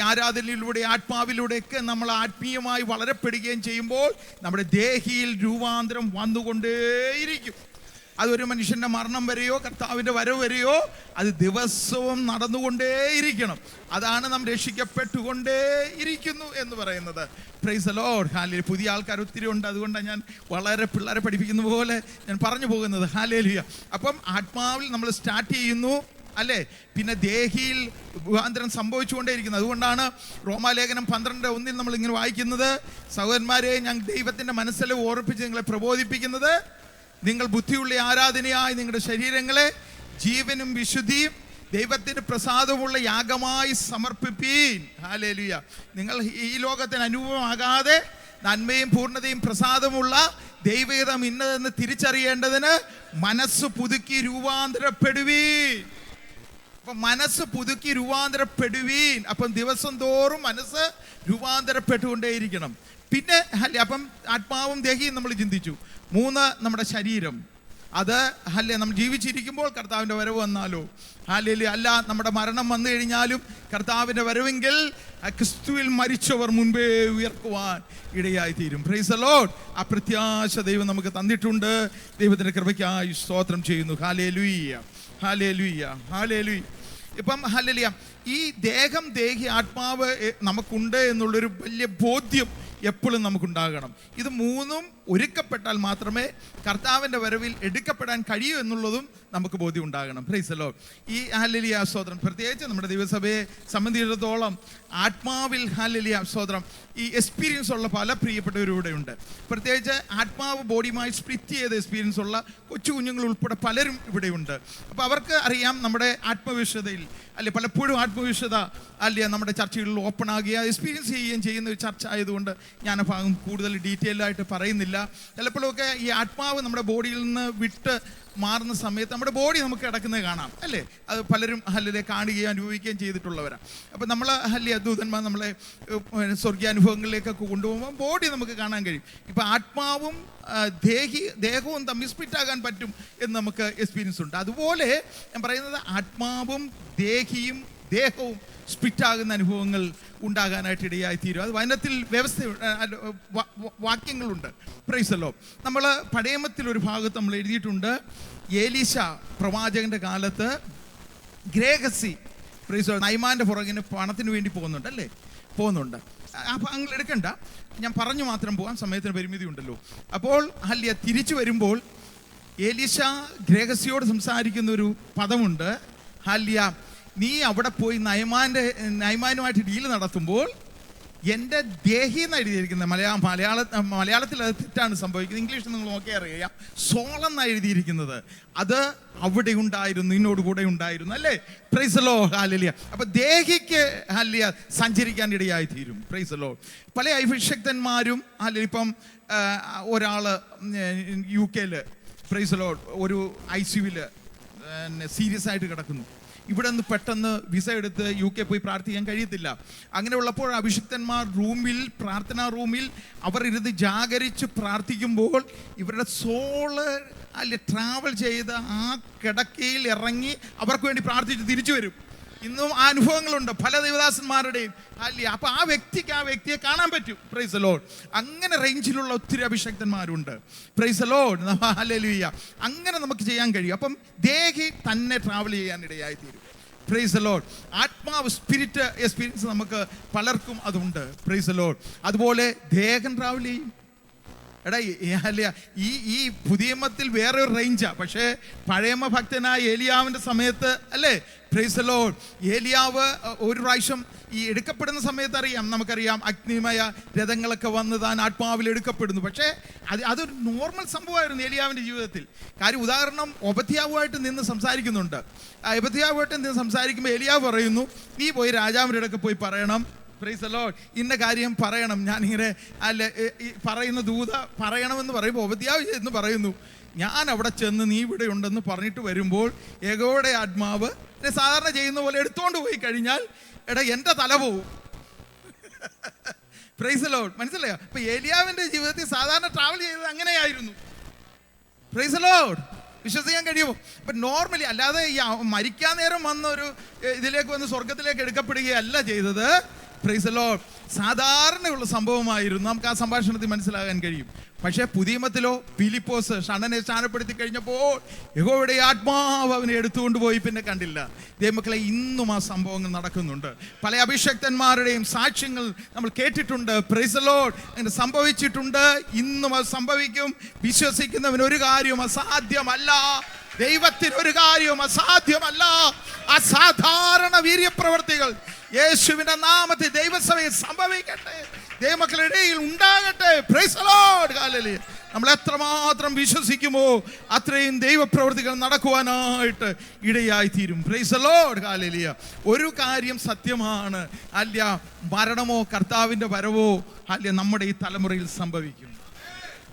Speaker 1: ആരാധനയിലൂടെ ആത്മാവിലൂടെയൊക്കെ നമ്മൾ ആത്മീയമായി വളരപ്പെടുകയും ചെയ്യുമ്പോൾ നമ്മുടെ ദേഹിയിൽ രൂപാന്തരം വന്നുകൊണ്ടേയിരിക്കും. അതൊരു മനുഷ്യൻ്റെ മരണം വരെയോ കർത്താവിൻ്റെ വരവ് വരെയോ അത് ദിവസവും നടന്നുകൊണ്ടേയിരിക്കണം. അതാണ് നാം രക്ഷിക്കപ്പെട്ടുകൊണ്ടേയിരിക്കുന്നു എന്ന് പറയുന്നത്. Price the Lord. ഹല്ലേലൂയ. പുതിയ ആൾക്കാർ ഒത്തിരി ഉണ്ട്, അതുകൊണ്ടാണ് ഞാൻ വളരെ പിള്ളേരെ പഠിപ്പിക്കുന്ന പോലെ ഞാൻ പറഞ്ഞു പോകുന്നത്. ഹല്ലേലൂയ. അപ്പം ആത്മാവിൽ നമ്മൾ സ്റ്റാർട്ട് ചെയ്യുന്നു അല്ലേ, പിന്നെ ദേഹിയിൽ രൂപാന്തരം സംഭവിച്ചുകൊണ്ടേയിരിക്കുന്നു. അതുകൊണ്ടാണ് റോമാലേഖനം 12:1 നമ്മൾ ഇങ്ങനെ വായിക്കുന്നത്, സഹോദരന്മാരെ ഞാൻ ദൈവത്തിൻ്റെ മനസ്സിൽ ഓർപ്പിച്ച് നിങ്ങളെ പ്രബോധിപ്പിക്കുന്നത്, നിങ്ങൾ ബുദ്ധിയുള്ള ആരാധനയായി നിങ്ങളുടെ ശരീരങ്ങളെ ജീവനും വിശുദ്ധിയും ദൈവത്തിന് പ്രസാദമുള്ള യാഗമായി സമർപ്പിപ്പീൻ. ഹല്ലേലൂയ. നിങ്ങൾ ഈ ലോകത്തിന് അനുഭവമാകാതെ നന്മയും പൂർണ്ണതയും പ്രസാദമുള്ള ദൈവഹിതം ഇന്നതെന്ന് തിരിച്ചറിയേണ്ടതിന് മനസ്സ് പുതുക്കി രൂപാന്തരപ്പെടുവീൻ. അപ്പം മനസ്സ് പുതുക്കി രൂപാന്തരപ്പെടുവീൻ. അപ്പം ദിവസം തോറും മനസ്സ് രൂപാന്തരപ്പെട്ടുകൊണ്ടേയിരിക്കണം. പിന്നെ അപ്പം ആത്മാവും ദേഹിയും നമ്മൾ ചിന്തിച്ചു. 3 നമ്മുടെ ശരീരം, അത് നമ്മൾ ജീവിച്ചിരിക്കുമ്പോൾ കർത്താവിൻ്റെ വരവ് വന്നാലോ അല്ല നമ്മുടെ മരണം വന്നു കഴിഞ്ഞാലും കർത്താവിൻ്റെ വരവെങ്കിൽ ക്രിസ്തുവിൽ മരിച്ചവർ മുൻപേ ഉയർക്കുവാൻ ഇടയായി തീരും. Price the Lord. ആ പ്രത്യാശ ദൈവം നമുക്ക് തന്നിട്ടുണ്ട്. ദൈവത്തിൻ്റെ കൃപയ്ക്കായി സ്തോത്രം ചെയ്യുന്നു. Hallelujah, hallelujah, hallelujah. ഇപ്പം ഹല്ലേലൂയ ഈ ദേഹം, ദേഹി, ആത്മാവ് നമുക്കുണ്ട് എന്നുള്ളൊരു വലിയ ബോധ്യം എപ്പോഴും നമുക്കുണ്ടാകണം. ഇത് മൂന്നും ഒരുക്കപ്പെട്ടാൽ മാത്രമേ കർത്താവിൻ്റെ വരവിൽ എടുക്കപ്പെടാൻ കഴിയൂ എന്നുള്ളതും നമുക്ക് ബോധ്യം ഉണ്ടാകണം. Price the Lord. ഈ ഹല്ലേലൂയ സ്തോത്രം, പ്രത്യേകിച്ച് നമ്മുടെ ദൈവസഭയെ സംബന്ധിച്ചിടത്തോളം ആത്മാവിൽ ഹല്ലേലൂയ സ്തോത്രം ഈ എക്സ്പീരിയൻസ് ഉള്ള പല പ്രിയപ്പെട്ടവരും ഇവിടെ ഉണ്ട്. പ്രത്യേകിച്ച് ആത്മാവ് ബോഡിയുമായി സ്പ്ലിറ്റ് ചെയ്ത എക്സ്പീരിയൻസ് ഉള്ള കൊച്ചു കുഞ്ഞുങ്ങൾ ഉൾപ്പെടെ പലരും ഇവിടെയുണ്ട്. അപ്പോൾ അവർക്ക് അറിയാം നമ്മുടെ ആത്മവിശ്വതയിൽ അല്ലെ പലപ്പോഴും ആത്മവിശ്വത അല്ലെ നമ്മുടെ ചർച്ചകളിൽ ഓപ്പൺ ആകുക എക്സ്പീരിയൻസ് ചെയ്യുകയും ചെയ്യുന്ന ഒരു ചർച്ച ആയതുകൊണ്ട് ഞാൻ ആ ഭാഗം കൂടുതൽ ഡീറ്റെയിൽ ആയിട്ട് പറയുന്നില്ല. ചിലപ്പോഴൊക്കെ ഈ ആത്മാവ് നമ്മുടെ ബോഡിയിൽ നിന്ന് വിട്ട് മാറുന്ന സമയത്ത് നമ്മുടെ ബോഡി നമുക്ക് കിടക്കുന്നത് കാണാം അല്ലേ. അത് പലരും ഹല്ലേലൂയ കാണുകയും അനുഭവിക്കുകയും ചെയ്തിട്ടുള്ളവരാണ്. അപ്പോൾ നമ്മൾ ഹല്ലേലൂയ ദൂതന്മാർ നമ്മളെ സ്വർഗീയാനുഭവങ്ങളിലേക്കൊക്കെ കൊണ്ടുപോകുമ്പോൾ ബോഡി നമുക്ക് കാണാൻ കഴിയും. ഇപ്പം ആത്മാവും ദേഹവും തമ്മിൽ സ്പ്ലിറ്റാകാൻ പറ്റും എന്ന് നമുക്ക് എക്സ്പീരിയൻസ് ഉണ്ട്. അതുപോലെ ഞാൻ പറയുന്നത് ആത്മാവും ദേഹവും സ്പ്ലിറ്റാകുന്ന അനുഭവങ്ങൾ ഉണ്ടാകാനായിട്ട് ഇടയായി തീരും. അത് വചനത്തിൽ വാക്യങ്ങളുണ്ട്. Price the Lord. നമ്മൾ പഴയമത്തിൽ ഒരു ഭാഗത്ത് നമ്മൾ എഴുതിയിട്ടുണ്ട്, ഏലീശ പ്രവാചകന്റെ കാലത്ത് ഗ്രേഹസി പ്രൈസ് ദി ലോർഡ് നൈമാൻ്റെ പുറകിന് പണത്തിന് വേണ്ടി പോകുന്നുണ്ട്. ആ ഭാഗങ്ങൾ എടുക്കണ്ട, ഞാൻ പറഞ്ഞു മാത്രം പോകാം, സമയത്തിന് പരിമിതി ഉണ്ടല്ലോ. അപ്പോൾ ഹല്ലേലൂയ തിരിച്ചു വരുമ്പോൾ ഏലീശ ഗ്രേഹസിയോട് സംസാരിക്കുന്ന ഒരു പദമുണ്ട്. ഹല്ലേലൂയ, നീ അവിടെ പോയി നൈമാനുമായിട്ട് ഡീല് നടത്തുമ്പോൾ എൻ്റെ ദേഹി എന്ന് എഴുതിയിരിക്കുന്നത് മലയാളത്തിൽ അത് തെറ്റാണ് സംഭവിക്കുന്നത്. ഇംഗ്ലീഷിൽ നിങ്ങൾ നോക്കിയാൽ അറിയാം, സോളെന്നാണ് എഴുതിയിരിക്കുന്നത്. അത് അവിടെ ഉണ്ടായിരുന്നു, നിന്നോട് കൂടെ ഉണ്ടായിരുന്നു അല്ലേ. Praise the Lord. ഹല്ലേലൂയ. അപ്പോൾ ദേഹിക്ക് ഹല്ലേലൂയ സഞ്ചരിക്കാൻ ഇടയായി തീരും. Price the Lord. പല അഭിഷിക്തന്മാരും ഹല്ലേലൂയ ഇപ്പം ഒരാൾ UK പ്രൈസ് ദി ലോർഡ് ഒരു ICUവിൽ സീരിയസ് ആയിട്ട് കിടക്കുന്നു. ഇവിടെ നിന്ന് പെട്ടെന്ന് വിസ എടുത്ത് UK പോയി പ്രാർത്ഥിക്കാൻ കഴിയത്തില്ല. അങ്ങനെ ഉള്ളപ്പോൾ അഭിഷിക്തന്മാർ പ്രാർത്ഥനാ റൂമിൽ അവർ ഇരുന്ന് ജാഗരിച്ച് പ്രാർത്ഥിക്കുമ്പോൾ ഇവരുടെ സോള് അല്ലെ ട്രാവൽ ചെയ്ത് ആ കിടക്കയിൽ ഇറങ്ങി അവർക്ക് വേണ്ടി പ്രാർത്ഥിച്ച് തിരിച്ചു വരും. ഇന്നും ആ അനുഭവങ്ങളുണ്ട് പല ദൈവദാസന്മാരുടെയും അല്ലേ. അപ്പോൾ ആ വ്യക്തിയെ കാണാൻ പറ്റും. Praise the Lord. അങ്ങനെ റേഞ്ചിലുള്ള ഒത്തിരി അഭിഷക്തന്മാരുണ്ട്. Praise the Lord. ഹല്ലേലൂയ. അങ്ങനെ നമുക്ക് ചെയ്യാൻ കഴിയും. അപ്പം ദേഹി തന്നെ ട്രാവൽ ചെയ്യാൻ ഇടയായി തീരും. Price the Lord. ആത്മാവ് സ്പിരിറ്റ് എക്സ്പീരിയൻസ് നമുക്ക് പലർക്കും അതുണ്ട്. Price the Lord. അതുപോലെ ദേഹം ട്രാവൽ ചെയ്യും. എടാ അല്ല ഈ പുതിയമത്തിൽ വേറെ ഒരു റേഞ്ചാണ്. പക്ഷേ പഴയമ ഭക്തനായ ഏലിയാവിൻ്റെ സമയത്ത് അല്ലേ. Praise the Lord. ഏലിയാവ് ഒരു പ്രാവശ്യം ഈ എടുക്കപ്പെടുന്ന സമയത്ത് നമുക്കറിയാം അഗ്നിമയ രഥങ്ങളൊക്കെ വന്ന് താൻ ആത്മാവിൽ എടുക്കപ്പെടുന്നു. പക്ഷേ അതൊരു നോർമൽ സംഭവമായിരുന്നു ഏലിയാവിൻ്റെ ജീവിതത്തിൽ. കാര്യം ഉദാഹരണം ഒബദ്യാവുമായിട്ട് നിന്ന് സംസാരിക്കുന്നുണ്ട്. ഒബദ്യാവുമായിട്ട് നിന്ന് സംസാരിക്കുമ്പോൾ ഏലിയാവ് പറയുന്നു, നീ പോയി രാജാവിൻ്റെ അടുക്കെ പോയി പറയണം, പ്രൈസ് ദി ലോർഡ്, ഇന്ന കാര്യം പറയണം, ഞാനിങ്ങനെ പറയുന്ന ദൂത പറയണമെന്ന് പറയുമ്പോൾ ഒബദ്യാവ് എന്ന് പറയുന്നു, ഞാൻ അവിടെ ചെന്ന് നീ ഇവിടെ ഉണ്ടെന്ന് പറഞ്ഞിട്ട് വരുമ്പോൾ യഹോവയുടെ ആത്മാവ് സാധാരണ ചെയ്യുന്ന പോലെ എടുത്തോണ്ട് പോയി കഴിഞ്ഞാൽ എൻ്റെ തല പോവും. Price the Lord. മനസ്സിലായോ? അപ്പൊ ഏലിയാവിന്റെ ജീവിതത്തിൽ സാധാരണ ട്രാവൽ ചെയ്തത് അങ്ങനെയായിരുന്നു. Price the Lord. വിശ്വസിക്കാൻ കഴിയുമോ? അപ്പൊ നോർമലി അല്ലാതെ ഈ മരിക്കാൻ നേരം വന്നൊരു ഇതിലേക്ക് വന്ന് സ്വർഗത്തിലേക്ക് എടുക്കപ്പെടുകയല്ല ചെയ്തത്. Price the Lord. സാധാരണയുള്ള സംഭവമായിരുന്നു. നമുക്ക് ആ സംഭാഷണത്തിൽ മനസ്സിലാകാൻ കഴിയും. പക്ഷേ പുതിയമത്തിലോ ഫിലിപ്പോസ് ഷണ്ണനെ സ്ഥാനപ്പെടുത്തി കഴിഞ്ഞപ്പോൾ യഹോവയുടെ ആത്മാവ് അവനെ എടുത്തുകൊണ്ട് പോയി പിന്നെ കണ്ടില്ല. ദൈവമക്കളെ, ഇന്നും ആ സംഭവങ്ങൾ നടക്കുന്നുണ്ട്. പല അഭിഷക്തന്മാരുടെയും സാക്ഷ്യങ്ങൾ നമ്മൾ കേട്ടിട്ടുണ്ട്. Price the Lord. അങ്ങനെ സംഭവിച്ചിട്ടുണ്ട്, ഇന്നും അത് സംഭവിക്കും. വിശ്വസിക്കുന്നവന് ഒരു കാര്യവും അസാധ്യമല്ല. ദൈവത്തിന് ഒരു കാര്യവും അസാധ്യമല്ല. അസാധാരണ വീര്യപ്രവർത്തികൾ യേശുവിന്റെ നാമത്തിൽ ദൈവസഭയിൽ സംഭവിക്കട്ടെ, ദൈവമക്കളുടെ ഇടയിൽ ഉണ്ടാകട്ടെ. Price the Lord. ഹല്ലേലൂയ. നമ്മൾ എത്രമാത്രം വിശ്വസിക്കുമോ അത്രയും ദൈവപ്രവൃത്തികൾ നടക്കുവാനായിട്ട് ഇടയായി തീരും. Price the Lord. ഹല്ലേലൂയ. ഒരു കാര്യം സത്യമാണ്, അല്ല മരണമോ കർത്താവിൻ്റെ വരവോ അല്ല നമ്മുടെ ഈ തലമുറയിൽ സംഭവിക്കും.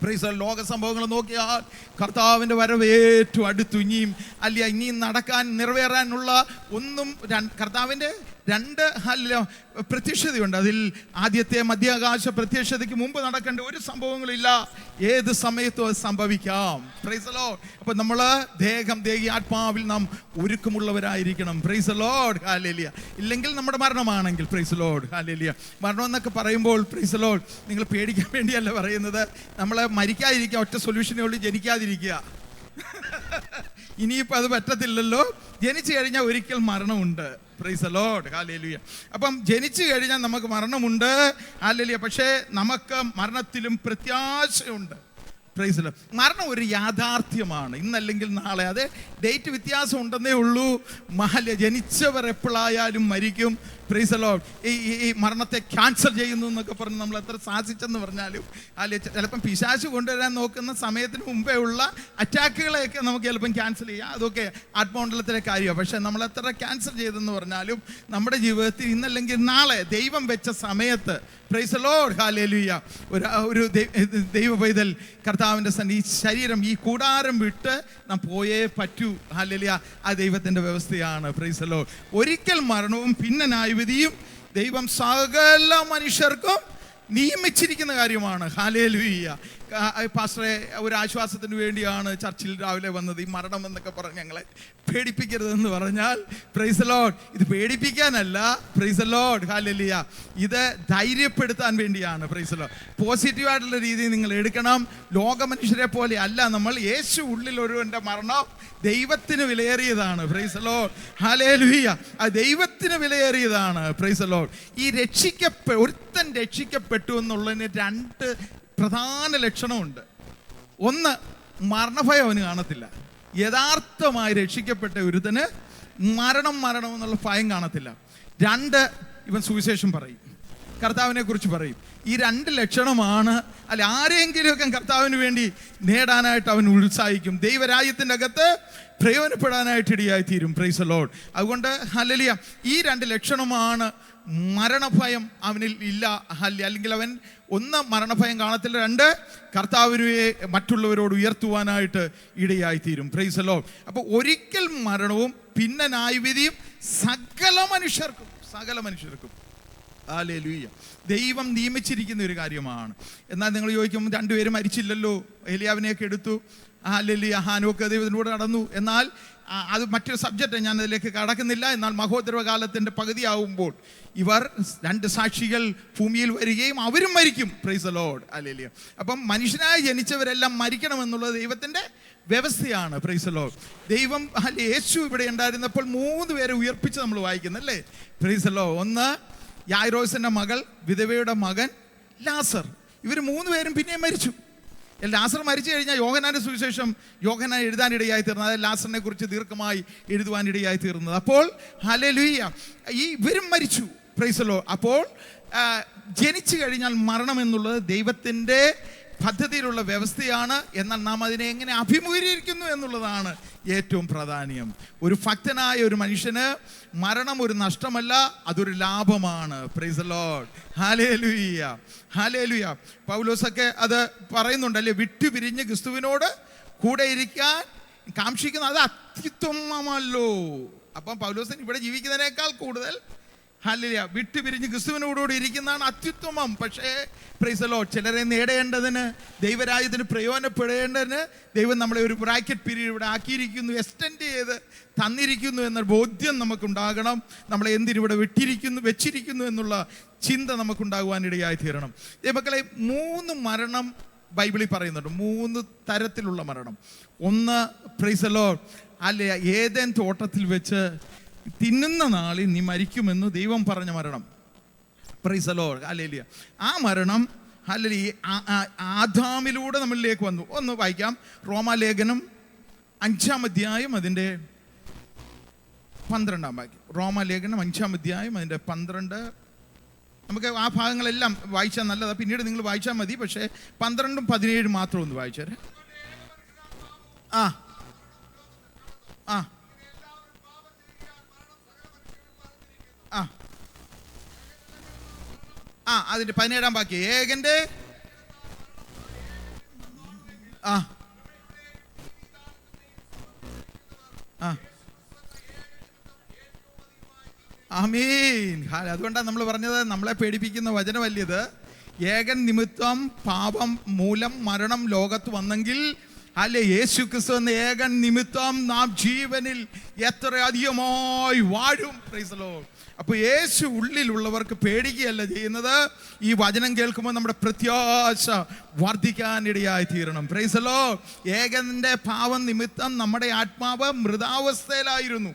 Speaker 1: Price the Lord. ലോക സംഭവങ്ങൾ നോക്കിയാൽ കർത്താവിൻ്റെ വരവ് ഏറ്റവും അടുത്തു. ഇനിയും നടക്കാൻ നിറവേറാനുള്ള ഒന്നും കർത്താവിൻ്റെ രണ്ട് പ്രത്യക്ഷതയുണ്ട്. അതിൽ ആദ്യത്തെ മധ്യാകാശ പ്രത്യക്ഷതയ്ക്ക് മുമ്പ് നടക്കേണ്ട ഒരു സംഭവങ്ങളില്ല. ഏത് സമയത്തും അത് സംഭവിക്കാം. Praise the Lord. അപ്പൊ നമ്മൾ ദേഹി ആത്മാവിൽ നാം ഒരുക്കമുള്ളവരായിരിക്കണം. Praise the Lord. ഹല്ലേലൂയ. ഇല്ലെങ്കിൽ നമ്മുടെ മരണമാണെങ്കിൽ പ്രൈസ് ദി ലോർഡ്. ഹല്ലേലൂയ. മരണം എന്നൊക്കെ പറയുമ്പോൾ പ്രൈസ് ദി ലോർഡ് നിങ്ങൾ പേടിക്കാൻ വേണ്ടിയല്ല പറയുന്നത്. നമ്മളെ മരിക്കാതിരിക്കുക, ഒറ്റ സൊല്യൂഷനേ ഉള്ളൂ, ജനിക്കാതിരിക്കുക. ഇനിയിപ്പോൾ അത് പറ്റത്തില്ലല്ലോ. ജനിച്ചു കഴിഞ്ഞാൽ ഒരിക്കൽ മരണമുണ്ട്. Praise the Lord, hallelujah. അപ്പം ജനിച്ചു കഴിഞ്ഞാൽ നമുക്ക് മരണമുണ്ട്, ഹല്ലേലൂയ. പക്ഷേ നമുക്ക് മരണത്തിലും പ്രത്യാശയുണ്ട്. Price the Lord. മരണം ഒരു യാഥാർത്ഥ്യമാണ്, ഇന്നല്ലെങ്കിൽ നാളെ. അത് ഡേറ്റ് വ്യത്യാസം ഉണ്ടെന്നേ ഉള്ളൂ. ജനിച്ചവർ എപ്പോഴായാലും മരിക്കും. Price the Lord. ഈ മരണത്തെ ക്യാൻസൽ ചെയ്യുന്നു എന്നൊക്കെ പറഞ്ഞ് നമ്മൾ എത്ര സാധിച്ചെന്ന് പറഞ്ഞാലും ചിലപ്പം പിശാച് കൊണ്ടുവരാൻ നോക്കുന്ന സമയത്തിന് മുമ്പേ ഉള്ള അറ്റാക്കുകളെയൊക്കെ നമുക്ക് ചിലപ്പം ക്യാൻസൽ ചെയ്യാം. അതൊക്കെ ആത്മമണ്ഡലത്തിലെ കാര്യമാണ്. പക്ഷേ നമ്മൾ എത്ര ക്യാൻസൽ ചെയ്തെന്ന് പറഞ്ഞാലും നമ്മുടെ ജീവിതത്തിൽ ഇന്നല്ലെങ്കിൽ നാളെ ദൈവം വെച്ച സമയത്ത്, പ്രൈസ് ദി ലോർഡ്, ഹല്ലേലൂയ, ഒരു ദൈവ പൈതൽ കർത്താവിൻ്റെ ഈ ശരീരം, ഈ കൂടാരം വിട്ട് നാം പോയേ പറ്റൂ. ഹല്ലേലൂയ. ആ ദൈവത്തിൻ്റെ വ്യവസ്ഥയാണ്. Price the Lord. ഒരിക്കൽ മരണവും പിന്നെ ന്യായവിധിയും ദൈവം സകല മനുഷ്യർക്കും നിയമിച്ചിരിക്കുന്ന കാര്യമാണ്. ഹല്ലേലൂയ. പാസ്റ്ററെ, ഒരു ആശ്വാസത്തിന് വേണ്ടിയാണ് ചർച്ചിൽ രാവിലെ വന്നത്. ഈ മരണം എന്നൊക്കെ പറഞ്ഞ് ഞങ്ങളെ പേടിപ്പിക്കരുതെന്ന് പറഞ്ഞാൽ, പ്രൈസ് ദി ലോർഡ്, ഇത് പേടിപ്പിക്കാനല്ല. Praise the Lord, hallelujah. ഇത് ധൈര്യപ്പെടുത്താൻ വേണ്ടിയാണ്. Praise the Lord. പോസിറ്റീവായിട്ടുള്ള രീതിയിൽ നിങ്ങൾ എടുക്കണം. ലോക മനുഷ്യരെ പോലെ അല്ല നമ്മൾ. യേശു ഉള്ളിൽ ഒരുവൻ്റെ മരണം ദൈവത്തിന് വിലയേറിയതാണ്. Praise the Lord, hallelujah. ആ ദൈവത്തിന് വിലയേറിയതാണ്. Praise the Lord. ഈ ഒരുത്തൻ രക്ഷിക്കപ്പെട്ടു എന്നുള്ളതിന് രണ്ട് പ്രധാന ലക്ഷണമുണ്ട്. ഒന്ന്, മരണഭയം അവന് കാണത്തില്ല. യഥാർത്ഥമായി രക്ഷിക്കപ്പെട്ട ഒരുത്തന് മരണം എന്നുള്ള ഭയം കാണത്തില്ല. രണ്ട്, ഇവൻ സുവിശേഷം പറയും, കർത്താവിനെ കുറിച്ച് പറയും. ഈ രണ്ട് ലക്ഷണമാണ് അല്ല ആരെങ്കിലുമൊക്കെ കർത്താവിന് വേണ്ടി നേടാനായിട്ട് അവൻ ഉത്സാഹിക്കും. ദൈവരാജ്യത്തിൻ്റെ അകത്ത് പ്രയോജനപ്പെടാനായിട്ട് ഇടയായിത്തീരും. Praise the Lord. അതുകൊണ്ട് ഹല്ലേലൂയ, ഈ രണ്ട് ലക്ഷണമാണ്. മരണഭയം അവനിൽ ഇല്ല. അല്ലെങ്കിൽ അവൻ ഒന്ന്, മരണഭയം കാണത്തില്ല. രണ്ട്, കർത്താവിനെ മറ്റുള്ളവരോട് ഉയർത്തുവാനായിട്ട് ഇടയായിത്തീരും. Praise the Lord. അപ്പോൾ ഒരിക്കൽ മരണവും പിന്നെ ന്യായവിധിയും സകല മനുഷ്യർക്കും ഹല്ലേലൂയ ദൈവം നിയമിച്ചിരിക്കുന്ന ഒരു കാര്യമാണ്. എന്നാൽ നിങ്ങൾ ചോദിക്കും, രണ്ടുപേരും മരിച്ചില്ലല്ലോ, ഏലിയാവിനെയൊക്കെ എടുത്തു, ഹല്ലേലൂയ, ഹാനോക്ക് ദൈവത്തിനോട് നടന്നു. എന്നാൽ അത് മറ്റൊരു സബ്ജക്റ്റ്, ഞാൻ അതിലേക്ക് കടക്കുന്നില്ല. എന്നാൽ മഹോദരവകാലത്തിൻ്റെ പകുതിയാവുമ്പോൾ ഇവർ രണ്ട് സാക്ഷികൾ ഭൂമിയിൽ വരികയും അവരും മരിക്കും. Price the Lord, hallelujah. അപ്പം മനുഷ്യനായി ജനിച്ചവരെല്ലാം മരിക്കണമെന്നുള്ളത് ദൈവത്തിൻ്റെ വ്യവസ്ഥയാണ്. Price the Lord. ദൈവം യേശു ഇവിടെ ഉണ്ടായിരുന്നപ്പോൾ 3 പേരെ ഉയർപ്പിച്ച് നമ്മൾ വായിക്കുന്നല്ലേ. Price the Lord. ഒന്ന്, യായിറോസിൻ്റെ മകൾ, വിധവയുടെ മകൻ ലാസർ. ഇവർ 3 പേരും പിന്നെയും മരിച്ചു. ലാസർ മരിച്ചു കഴിഞ്ഞാൽ യോഹന്നാന്റെ സുവിശേഷം യോഹന്നാൻ എഴുതാനിടയായി തീർന്നത്, അതായത് ലാസറിനെ കുറിച്ച് ദീർഘമായി എഴുതുവാനിടയായി തീർന്നത്. അപ്പോൾ ഹല്ലേലൂയ, ഇവരും മരിച്ചു. Price the Lord. അപ്പോൾ ജനിച്ചു കഴിഞ്ഞാൽ മരണം എന്നുള്ളത് ദൈവത്തിൻ്റെ പദ്ധതിയിലുള്ള വ്യവസ്ഥയാണ്. എന്നാൽ നാം അതിനെ എങ്ങനെ അഭിമുഖീകരിക്കുന്നു എന്നുള്ളതാണ് ഏറ്റവും പ്രാധാന്യം. ഒരു ഭക്തനായ ഒരു മനുഷ്യന് മരണം ഒരു നഷ്ടമല്ല, അതൊരു ലാഭമാണ്. Praise the Lord, hallelujah, hallelujah. പൗലോസൊക്കെ അത് പറയുന്നുണ്ടല്ലേ, വിട്ടുപിരിഞ്ഞ് ക്രിസ്തുവിനോട് കൂടെ ഇരിക്കാൻ കാക്ഷിക്കുന്നത് അത് അത്യുത്തമമല്ലോ. അപ്പം പൗലോസൻ ഇവിടെ ജീവിക്കുന്നതിനേക്കാൾ കൂടുതൽ ഹല്ലേലൂയ വിട്ടുപിരിഞ്ഞ് ക്രിസ്തുവിനോടുകൂടി ഇരിക്കുന്നതാണ് അത്യുത്തമം. പക്ഷേ പ്രൈസ് ദി ലോർഡ്, ചിലരെ നേടേണ്ടതിന്, ദൈവരാജ്യത്തിന് പ്രയോജനപ്പെടേണ്ടതിന് ദൈവം നമ്മളെ ഒരു ബ്രാക്കറ്റ് പീരീഡ് ഇവിടെ ആക്കിയിരിക്കുന്നു, എക്സ്റ്റെൻഡ് ചെയ്ത് തന്നിരിക്കുന്നു എന്ന ബോധ്യം നമുക്കുണ്ടാകണം. നമ്മളെ എന്തിനിവിടെ വെച്ചിരിക്കുന്നു എന്നുള്ള ചിന്ത നമുക്കുണ്ടാകുവാനിടയായി തീരണം. മക്കളെ, 3 മരണം ബൈബിളിൽ പറയുന്നുണ്ട്. 3 തരത്തിലുള്ള മരണം. ഒന്ന്, പ്രൈസ് ദി ലോർഡ്, അല്ലേ, ഏദൻ തോട്ടത്തിൽ വെച്ച് തിന്നുന്ന നാളിൽ നീ മരിക്കുമെന്ന് ദൈവം പറഞ്ഞ മരണം. Price the Lord, hallelujah. ആ മരണം ഹല്ലേലൂയ ആദാമിലൂടെ നമ്മളിലേക്ക് വന്നു. ഒന്ന് വായിക്കാം, റോമാലേഖനം 5-ാം അധ്യായം അതിൻ്റെ 12-ാം വാക്യം. റോമാലേഖനം 5-ാം അധ്യായം അതിൻ്റെ 12. നമുക്ക് ആ ഭാഗങ്ങളെല്ലാം വായിച്ചാൽ നല്ലതാണ്, പിന്നീട് നിങ്ങൾ വായിച്ചാൽ മതി. പക്ഷേ 12-ഉം 17-ഉം മാത്രം ഒന്ന് വായിച്ചേരെ. ആ ആ ആ ആ അതിൻ്റെ 17-ാം വാക്യം. ഏകൻ്റെ ആ ആ ആമീൻ. അതുകൊണ്ടാണ് നമ്മൾ പറഞ്ഞത്, നമ്മളെ പേടിപ്പിക്കുന്ന വചനമല്ലിയത്. ഏകൻ നിമിത്തം പാപം മൂലം മരണം ലോകത്ത് വന്നെങ്കിൽ അല്ലെ യേശു ക്രിസ്തു എന്ന ഏകൻ നിമിത്തം നാം ജീവനിൽ എത്ര അധികമായി വാഴും. Price the Lord. അപ്പോൾ യേശു ഉള്ളിലുള്ളവർക്ക് പേടിക്കുകയല്ല ചെയ്യുന്നത്. ഈ വചനം കേൾക്കുമ്പോൾ നമ്മുടെ പ്രത്യാശ വർദ്ധിക്കാനിടയായി തീരണം. Price the Lord. ഏകന്റെ പാപം നിമിത്തം നമ്മുടെ ആത്മാവ് മൃതാവസ്ഥയിലായിരുന്നു.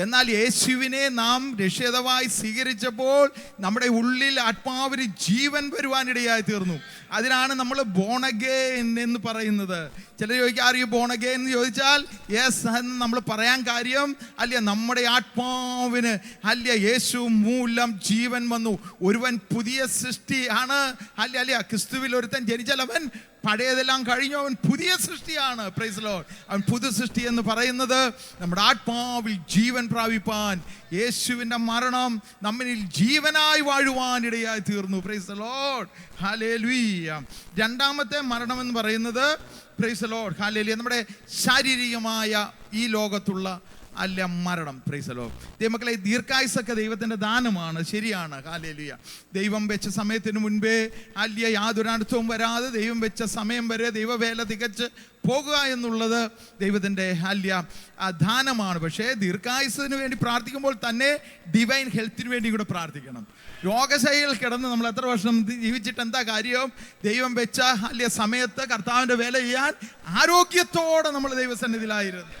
Speaker 1: എന്നാൽ യേശുവിനെ നാം രക്ഷിതാവായി സ്വീകരിച്ചപ്പോൾ നമ്മുടെ ഉള്ളിൽ ആത്മാവിന് ജീവൻ വരുവാനിടയായി തീർന്നു. അതിനാണ് നമ്മൾ ബോൺ അഗെയിൻ എന്ന് പറയുന്നത്. ചിലർ ചോദിക്കുക, ആർ യു ബോൺ അഗെയിൻ എന്ന് ചോദിച്ചാൽ യെസ് എന്ന് നമ്മൾ പറയാൻ കാര്യം അല്ല, നമ്മുടെ ആത്മാവിന് അല്ല യേശു മൂലം ജീവൻ വന്നു. ഒരുവൻ പുതിയ സൃഷ്ടി ആണ്. അല്ല ക്രിസ്തുവിൽ ഒരുത്തൻ ജനിച്ചാൽ അവൻ പഴയതെല്ലാം കഴിഞ്ഞു, അവൻ പുതിയ സൃഷ്ടിയാണ്. Price the Lord. അവൻ പുതു സൃഷ്ടി എന്ന് പറയുന്നത് നമ്മുടെ ആത്മാവിൽ ജീവൻ പ്രാപിപ്പാൻ യേശുവിൻ്റെ മരണം നമ്മിൽ ജീവനായി വാഴുവാനിടയായി തീർന്നു. Price the Lord. ഹല്ലേലൂയ. രണ്ടാമത്തെ മരണം എന്ന് പറയുന്നത് പ്രൈസ് ദി ലോർഡ് ഹല്ലേലൂയ നമ്മുടെ ശാരീരികമായ ഈ ലോകത്തുള്ള അല്ല മരണം. Price the Lord. ദൈവമക്കളെ, ദീർഘായുസ്സൊക്കെ ദൈവത്തിൻ്റെ ദാനമാണ്, ശരിയാണ്. ഹല്ലേലൂയ. ദൈവം വെച്ച സമയത്തിന് മുൻപേ അല്ല യാതൊരു അർത്ഥവും വരാതെ ദൈവം വെച്ച സമയം വരെ ദൈവവേല തികച്ച് പോകുക എന്നുള്ളത് ദൈവത്തിൻ്റെ അല്ല ദാനമാണ്. പക്ഷേ ദീർഘായുസ്സിന് വേണ്ടി പ്രാർത്ഥിക്കുമ്പോൾ തന്നെ ഡിവൈൻ ഹെൽത്തിന് വേണ്ടി കൂടെ പ്രാർത്ഥിക്കണം. രോഗശൈലികൾ കിടന്ന് നമ്മൾ എത്ര വർഷം ജീവിച്ചിട്ട് എന്താ കാര്യം? ദൈവം വെച്ച അല്ല സമയത്ത് കർത്താവിൻ്റെ വേല ചെയ്യാൻ ആരോഗ്യത്തോടെ നമ്മൾ ദൈവസന്നിധിയിലായിരുന്നു.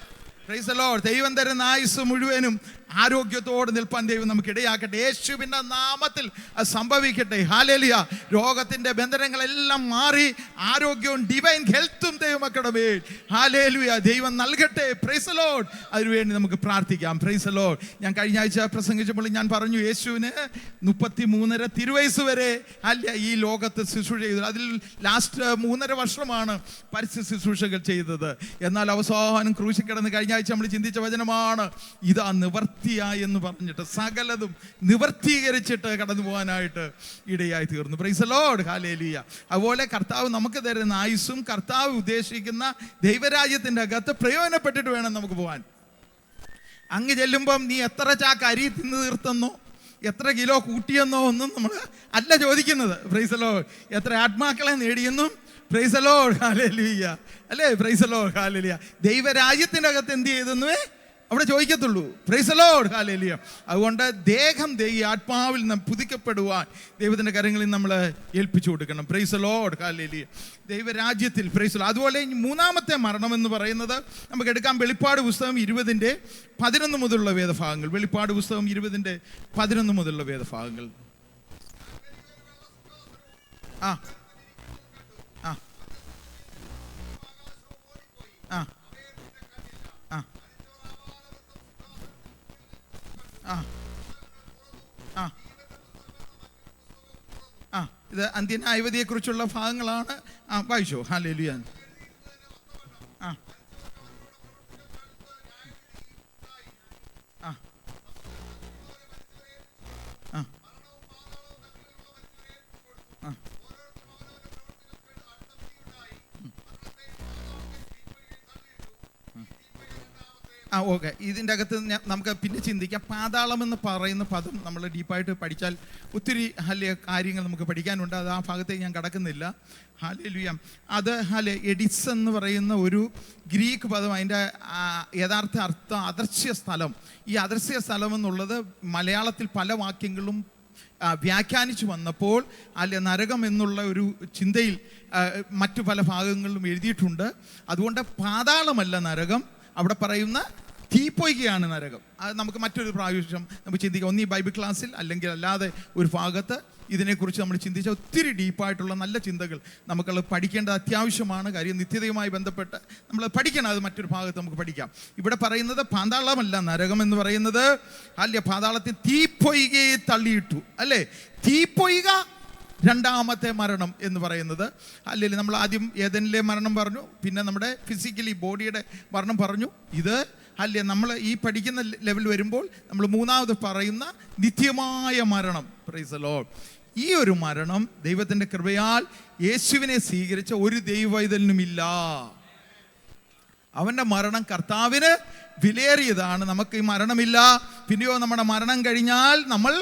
Speaker 1: Price the Lord. ദൈവം തരുന്ന ആയുസ് മുഴുവനും ആരോഗ്യത്തോടെ നിൽപ്പാൻ ദൈവം നമുക്ക് ഇടയാക്കട്ടെ. യേശുവിൻ്റെ നാമത്തിൽ അത് സംഭവിക്കട്ടെ. ഹല്ലേലൂയ. രോഗത്തിൻ്റെ ബന്ധനങ്ങളെല്ലാം മാറി ആരോഗ്യവും ഡിവൈൻ ഹെൽത്തും ദൈവമക്കളുടെ മേൽ ഹല്ലേലൂയ ദൈവം നൽകട്ടെ. Price the Lord. അതിനുവേണ്ടി നമുക്ക് പ്രാർത്ഥിക്കാം. Price the Lord. ഞാൻ കഴിഞ്ഞ ആഴ്ച പ്രസംഗിച്ചപ്പോൾ ഞാൻ പറഞ്ഞു, യേശുവിന് 33.5 തിരുവയസ്സ് വരെ അല്ല ഈ ലോകത്ത് ശുശ്രൂഷ ചെയ്തത്. അതിൽ ലാസ്റ്റ് 3.5 വർഷമാണ് പരസ്യ ശുശ്രൂഷകൾ ചെയ്തത്. എന്നാൽ അവസാനം ക്രൂശിൽ കിടന്ന് കഴിഞ്ഞ ആഴ്ച നമ്മൾ ചിന്തിച്ച വചനമാണ്, ഇതാ നിവർത്തിയായി എന്ന് പറഞ്ഞിട്ട് സകലതും നിവർത്തീകരിച്ചിട്ട് കടന്നു പോകാനായിട്ട് ഇടയായി തീർന്നു. Price the Lord. ഹല്ലേലൂയ. അതുപോലെ കർത്താവ് നമുക്ക് തരുന്ന ആയുസ്സും കർത്താവ് ഉദ്ദേശിക്കുന്ന ദൈവരാജ്യത്തിൻ്റെ അകത്ത് പ്രയോജനപ്പെട്ടിട്ട് വേണം നമുക്ക് പോകാൻ. അങ്ങ് ചെല്ലുമ്പം നീ എത്ര ചാക്ക് അരി തിന്ന് തീർത്തെന്നോ എത്ര കിലോ കൂട്ടിയെന്നോ ഒന്നും നമ്മൾ അല്ല ചോദിക്കുന്നത്. Praise the Lord. എത്ര ആത്മാക്കളെ നേടിയെന്നും പ്രൈസ് ദി ലോർഡ്. ഹല്ലേലൂയ. അല്ലേ? Praise the Lord. ഹല്ലേലൂയ. ദൈവരാജ്യത്തിൻ്റെ അകത്ത് എന്ത് ചെയ്തെന്നുവേ അവിടെ ചോദിക്കത്തുള്ളൂ. Praise the Lord. ഹല്ലേലൂയ. അതുകൊണ്ട് ദേഹം ഈ ആത്മാവിൽ നിന്ന് പുതുക്കപ്പെടുവാൻ ദൈവത്തിൻ്റെ കരങ്ങളിൽ നമ്മൾ ഏൽപ്പിച്ചു കൊടുക്കണം. Price the Lord. ഹല്ലേലൂയ. ദൈവരാജ്യത്തിൽ പ്രൈസ് ദി ലോർഡ്. അതുപോലെ മൂന്നാമത്തെ മരണം എന്ന് പറയുന്നത് നമുക്ക് എടുക്കാം. വെളിപ്പാട് പുസ്തകം 20:11 മുതലുള്ള വേദഭാഗങ്ങൾ. വെളിപ്പാട് പുസ്തകം 20:11 മുതലുള്ള വേദഭാഗങ്ങൾ. ആ ആ ആ ആ ആ ആ ഇത് അന്ത്യന്യായവിധിയെക്കുറിച്ചുള്ള ഭാഗങ്ങളാണ്. വായിച്ചോ. ഹല്ലേലൂയ. ആ ആ ആ ഓക്കെ. ഇതിൻ്റെ അകത്ത് നമുക്ക് പിന്നെ ചിന്തിക്കാം. പാതാളം എന്ന് പറയുന്ന പദം നമ്മൾ ഡീപ്പായിട്ട് പഠിച്ചാൽ ഒത്തിരി ഹല്ലെ കാര്യങ്ങൾ നമുക്ക് പഠിക്കാനുണ്ട്. അത് ആ ഭാഗത്തേക്ക് ഞാൻ കടക്കുന്നില്ല. ഹല്ലേലൂയ. അത് എഡിസ് എന്ന് പറയുന്ന ഒരു ഗ്രീക്ക് പദം. അതിൻ്റെ യഥാർത്ഥ അർത്ഥം അദൃശ്യ സ്ഥലം. ഈ അദൃശ്യ സ്ഥലം എന്നുള്ളത് മലയാളത്തിൽ പല വാക്യങ്ങളും വ്യാഖ്യാനിച്ചു വന്നപ്പോൾ നരകം എന്നുള്ള ഒരു ചിന്തയിൽ മറ്റു പല ഭാഗങ്ങളിലും എഴുതിയിട്ടുണ്ട്. അതുകൊണ്ട് പാതാളമല്ല നരകം, അവിടെ പറയുന്ന തീപ്പൊയ്കയാണ് നരകം. അത് നമുക്ക് മറ്റൊരു പ്രാവശ്യം നമുക്ക് ചിന്തിക്കാം. ഒന്നീ ബൈബിൾ ക്ലാസ്സിൽ അല്ലെങ്കിൽ അല്ലാതെ ഒരു ഭാഗത്ത് ഇതിനെക്കുറിച്ച് നമ്മൾ ചിന്തിച്ച ഒത്തിരി ഡീപ്പായിട്ടുള്ള നല്ല ചിന്തകൾ നമുക്കുള്ളത് പഠിക്കേണ്ടത് അത്യാവശ്യമാണ്. കാര്യം നിത്യതയുമായി ബന്ധപ്പെട്ട് നമ്മൾ പഠിക്കണം. അത് മറ്റൊരു ഭാഗത്ത് നമുക്ക് പഠിക്കാം. ഇവിടെ പറയുന്നത് പാതാളമല്ല നരകം എന്ന് പറയുന്നത്. പാതാളത്തിൽ തീപ്പൊയ്കയെ തള്ളിയിട്ടു. അല്ലേ? തീപ്പൊയ്ക രണ്ടാമത്തെ മരണം എന്ന് പറയുന്നത്. അല്ലെങ്കിൽ നമ്മൾ ആദ്യം ഏതെനിലെ മരണം പറഞ്ഞു, പിന്നെ നമ്മുടെ ഫിസിക്കലി ബോഡിയുടെ മരണം പറഞ്ഞു. ഇത് നമ്മൾ ഈ പഠിക്കുന്ന ലെവൽ വരുമ്പോൾ നമ്മൾ മൂന്നാമത് പറയുന്ന നിത്യമായ മരണം. Price the Lord. ഈ ഒരു മരണം ദൈവത്തിൻ്റെ കൃപയാൽ യേശുവിനെ സ്വീകരിച്ച ഒരു ദൈവവൈതലിനുമില്ല. അവൻ്റെ മരണം കർത്താവിന് വിലയേറിയതാണ്. നമുക്ക് ഈ മരണമില്ല. പിന്നെയോ നമ്മുടെ മരണം കഴിഞ്ഞാൽ നമ്മൾ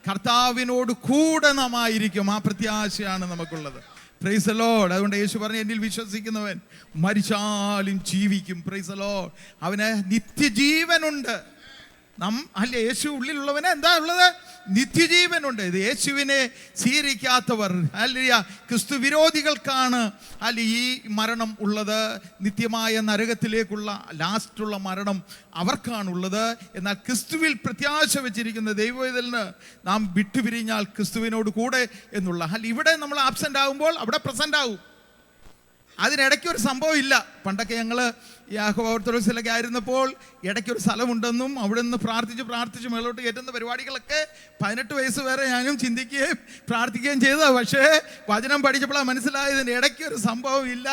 Speaker 1: കർത്താവിനോട് കൂടെ നാം ആയിരിക്കും. ആ പ്രത്യാശയാണ് നമുക്കുള്ളത്. Price the Lord. അതുകൊണ്ട് യേശു പറഞ്ഞു, എന്നിൽ വിശ്വസിക്കുന്നവൻ മരിച്ചാലും ജീവിക്കും. Price the Lord. അവന് നിത്യജീവനുണ്ട്. അല്ല, യേശു ഉള്ളിലുള്ളവന് എന്താ ഉള്ളത്? നിത്യജീവനുണ്ട്. ഇത് യേശുവിനെ സ്വീകരിക്കാത്തവർ, അല്ല ക്രിസ്തു വിരോധികൾക്കാണ് അല്ല ഈ മരണം ഉള്ളത്. നിത്യമായ നരകത്തിലേക്കുള്ള ലാസ്റ്റുള്ള മരണം അവർക്കാണുള്ളത്. എന്നാൽ ക്രിസ്തുവിൽ പ്രത്യാശ വെച്ചിരിക്കുന്ന ദൈവവേദലിന് നാം വിട്ടുപിരിഞ്ഞാൽ ക്രിസ്തുവിനോട് കൂടെ എന്നുള്ള അല്ല, ഇവിടെ നമ്മൾ ആബ്സെൻ്റ് ആകുമ്പോൾ അവിടെ പ്രസൻ്റ് ആകും. അതിനിടയ്ക്കൊരു സംഭവം ഇല്ല. പണ്ടൊക്കെ ഞങ്ങൾ ഓർത്തഡോക്സിലൊക്കെ ആയിരുന്നപ്പോൾ ഇടയ്ക്കൊരു സ്ഥലമുണ്ടെന്നും അവിടെ നിന്ന് പ്രാർത്ഥിച്ച് മേലോട്ട് കയറ്റുന്ന പരിപാടികളൊക്കെ 18 വയസ്സ് വരെ ഞാനും ചിന്തിക്കുകയും പ്രാർത്ഥിക്കുകയും ചെയ്തത്. പക്ഷേ വചനം പഠിച്ചപ്പോഴാണ് മനസ്സിലായതിന് ഇടയ്ക്കൊരു സംഭവം ഇല്ല,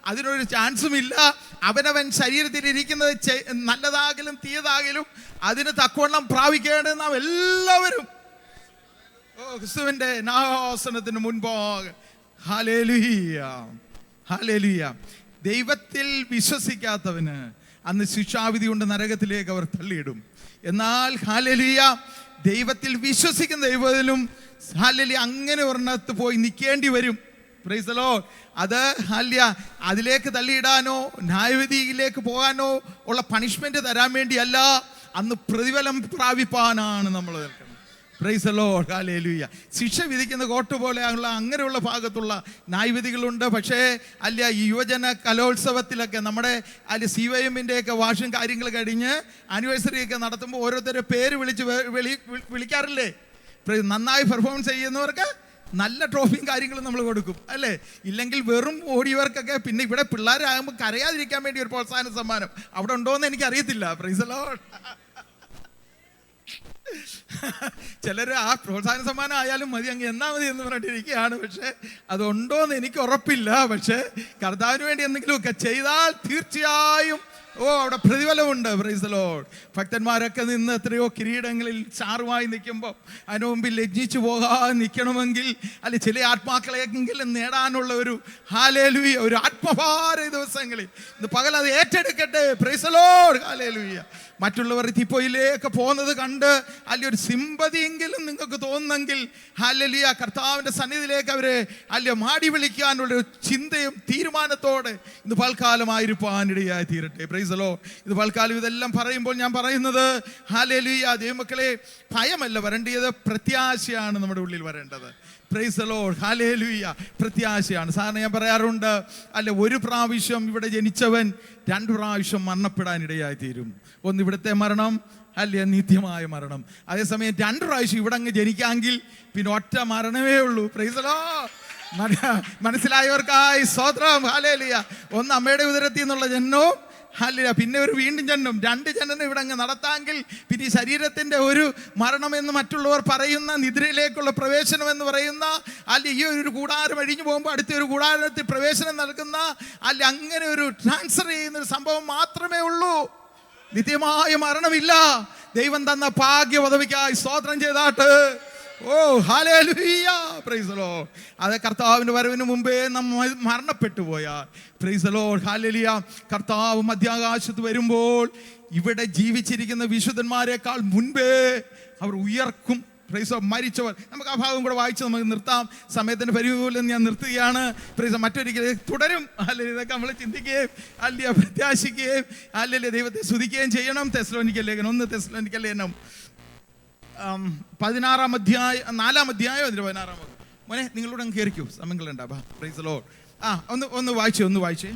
Speaker 1: അതിനൊരു ചാൻസും ഇല്ല. അവനവൻ ശരീരത്തിലിരിക്കുന്നത് നല്ലതാകലും തീയതാകലും അതിന് തക്കവണ്ണം പ്രാപിക്കേണ്ടത് നാം എല്ലാവരും ക്രിസ്തുവിൻ്റെ ന്യായാസനത്തിന് മുൻപാകെ. Hallelujah, hallelujah. ദൈവത്തിൽ വിശ്വസിക്കാത്തവന് അന്ന് ശിക്ഷാവിധി കൊണ്ട് നരകത്തിലേക്ക് അവർ തള്ളിയിടും. എന്നാൽ ഹല്ലേലൂയ, ദൈവത്തിൽ വിശ്വസിക്കുന്ന ദൈവത്തിലും ഹല്ലേലൂയ അങ്ങനെ ഒരെണ്ണത്ത് പോയി നിൽക്കേണ്ടി വരും. Price the Lord. അത് ഹല്ലേലൂയ അതിലേക്ക് തള്ളിയിടാനോ ന്യായവിധിയിലേക്ക് പോകാനോ ഉള്ള പണിഷ്മെന്റ് തരാൻ വേണ്ടിയല്ല, അന്ന് പ്രതിഫലം പ്രാപിപ്പാനാണ് നമ്മൾ നിൽക്കുന്നത്. Price the Lord, hallelujah. ശിക്ഷ വിധിക്കുന്ന കോട്ട് പോലെയുള്ള അങ്ങനെയുള്ള ഭാഗത്തുള്ള ന്യായവിധികളുണ്ട്. പക്ഷേ അല്ല, ഈ യുവജന കലോത്സവത്തിലൊക്കെ നമ്മുടെ അല്ല CYM-ൻ്റെയൊക്കെ വാർഷികം കാര്യങ്ങൾ കഴിഞ്ഞ് ആനിവേഴ്സറി ഒക്കെ നടത്തുമ്പോൾ ഓരോരുത്തരെ പേര് വിളിക്കാറില്ലേ? നന്നായി പെർഫോമൻസ് ചെയ്യുന്നവർക്ക് നല്ല ട്രോഫിയും കാര്യങ്ങളും നമ്മൾ കൊടുക്കും, അല്ലേ? ഇല്ലെങ്കിൽ വെറും ഓടിയവർക്കൊക്കെ പിന്നെ ഇവിടെ പിള്ളേരാകുമ്പോൾ കരയാതിരിക്കാൻ വേണ്ടി ഒരു പ്രോത്സാഹന സമ്മാനം അവിടെ ഉണ്ടോയെന്ന് എനിക്കറിയത്തില്ല. Price the Lord. ചിലർ ആ പ്രോത്സാഹന സമ്മാനം ആയാലും മതി, അങ്ങ് എന്നാ മതി എന്ന് പറഞ്ഞിട്ടിരിക്കുകയാണ്. പക്ഷെ അതുണ്ടോയെന്ന് എനിക്ക് ഉറപ്പില്ല. പക്ഷെ കർത്താവിന് വേണ്ടി എന്തെങ്കിലുമൊക്കെ ചെയ്താൽ തീർച്ചയായും അവിടെ പ്രതിഫലമുണ്ട്. Price the Lord. ഭക്തന്മാരൊക്കെ നിന്ന് എത്രയോ കിരീടങ്ങളിൽ ചാറുമായി നിൽക്കുമ്പോൾ അതിന് മുമ്പിൽ ലജ്ജിച്ചു പോകാൻ നിൽക്കണമെങ്കിൽ അല്ലെ ചില ആത്മാക്കളെയെങ്കിലും നേടാനുള്ള ഒരു ഹല്ലേലൂയ ഒരു ആത്മഭാര ദിവസങ്ങളിൽ ഇന്ന് പകൽ അത് ഏറ്റെടുക്കട്ടെ. Praise the Lord, hallelujah. മറ്റുള്ളവർ തീപ്പൊയിലേക്ക് പോകുന്നത് കണ്ട് അല്ലെങ്കിൽ ഒരു സിമ്പതിയെങ്കിലും നിങ്ങൾക്ക് തോന്നുന്നെങ്കിൽ ഹല്ലേലൂയ കർത്താവിൻ്റെ സന്നിധിയിലേക്ക് അവരെ അല്ല മാടി വിളിക്കാനുള്ള ചിന്തയും തീരുമാനത്തോടെ ഇന്ന് പൽക്കാലമായിരിക്കാനിടയായി തീരട്ടെ. Price the Lord. ഇത് പൽക്കാലം ഇതെല്ലാം പറയുമ്പോൾ ഞാൻ പറയുന്നത് ഹല്ലേലൂയ ദൈവമക്കളെ, ഭയമല്ല വരേണ്ടത്, പ്രത്യാശയാണ് നമ്മുടെ ഉള്ളിൽ വരേണ്ടത്. Praise the Lord, hallelujah. പ്രത്യാശയാണ്. സാധാരണ ഞാൻ പറയാറുണ്ട് അല്ല, ഒരു പ്രാവശ്യം ഇവിടെ ജനിച്ചവൻ 2 പ്രാവശ്യം മരണപ്പെടാനിടയായി തീരും. ഒന്ന് ഇവിടുത്തെ മരണം, അല്ലേ നിത്യമായ മരണം. അതേസമയം 2 പ്രാവശ്യം ഇവിടെ അങ്ങ് ജനിക്കാമെങ്കിൽ പിന്നെ ഒറ്റ മരണമേ ഉള്ളൂ. Praise the Lord. മനസ്സിലായവർക്കായി സ്തോത്രം. ഹല്ലേലൂയ. ഒന്ന് അമ്മയുടെ ഉദരത്തിൽ നിന്നുള്ള ജനനവും ഹല്ലേലൂയ, പിന്നെ ഒരു വീണ്ടും ജനനം, 2 ജനനം ഇവിടെ അങ്ങ് നടത്താമെങ്കിൽ പിന്നെ ഈ ശരീരത്തിൻ്റെ ഒരു മരണമെന്ന് മറ്റുള്ളവർ പറയുന്ന നിദ്രയിലേക്കുള്ള പ്രവേശനം എന്ന് പറയുന്ന അല്ല ഈ ഒരു കൂടാരം അഴിഞ്ഞു പോകുമ്പോൾ അടുത്ത ഒരു കൂടാരത്തിൽ പ്രവേശനം നൽകുന്ന അല്ല അങ്ങനെ ഒരു ട്രാൻസ്ഫർ ചെയ്യുന്ന ഒരു സംഭവം മാത്രമേ ഉള്ളൂ. നിത്യമായ മരണമില്ല. ദൈവം തന്ന ഭാഗ്യപദവിക്കായി സ്തോത്രം ചെയ്താട്ട്. ഓ ഹല്ലേലൂയ, പ്രൈസ് ദി ലോർഡ്. അത് കർത്താവിൻ്റെ വരവിന് മുമ്പേ നമ്മൾ മരണപ്പെട്ടു പോയാൽ പ്രൈസ് ദി ലോർഡ്, ഹല്ലേലൂയ, കർത്താവ് മധ്യാകാശത്ത് വരുമ്പോൾ ഇവിടെ ജീവിച്ചിരിക്കുന്ന വിശുദ്ധന്മാരെക്കാൾ മുൻപേ അവർ ഉയർക്കും. പ്രൈസ് മരിച്ചവർ. നമുക്ക് ആ ഭാഗം കൂടെ വായിച്ച് നമുക്ക് നിർത്താം. സമയത്തിന് പരിമിതിയില്ലെന്ന് ഞാൻ നിർത്തുകയാണ്. പ്രൈസ് മറ്റൊരിക്കലും തുടരും. അല്ലെങ്കിൽ ഇതൊക്കെ നമ്മൾ ചിന്തിക്കുകയും അല്ല പ്രത്യാശിക്കുകയും അല്ലെങ്കിൽ ദൈവത്തെ സ്തുതിക്കുകയും ചെയ്യണം. തെസ്സലോനിക്കൽ ലേഖനം 1 തെസ്സലോനിക്കൽ ലേഖനം 4-ാം അധ്യായം അതിൻ്റെ 16-ാം ഭാഗം. മോനെ നിങ്ങളോട് അങ്ങ് കയറിക്കൂ, സമയങ്ങളുണ്ടാ. Praise the Lord. ഒന്ന് വായിച്ചേ.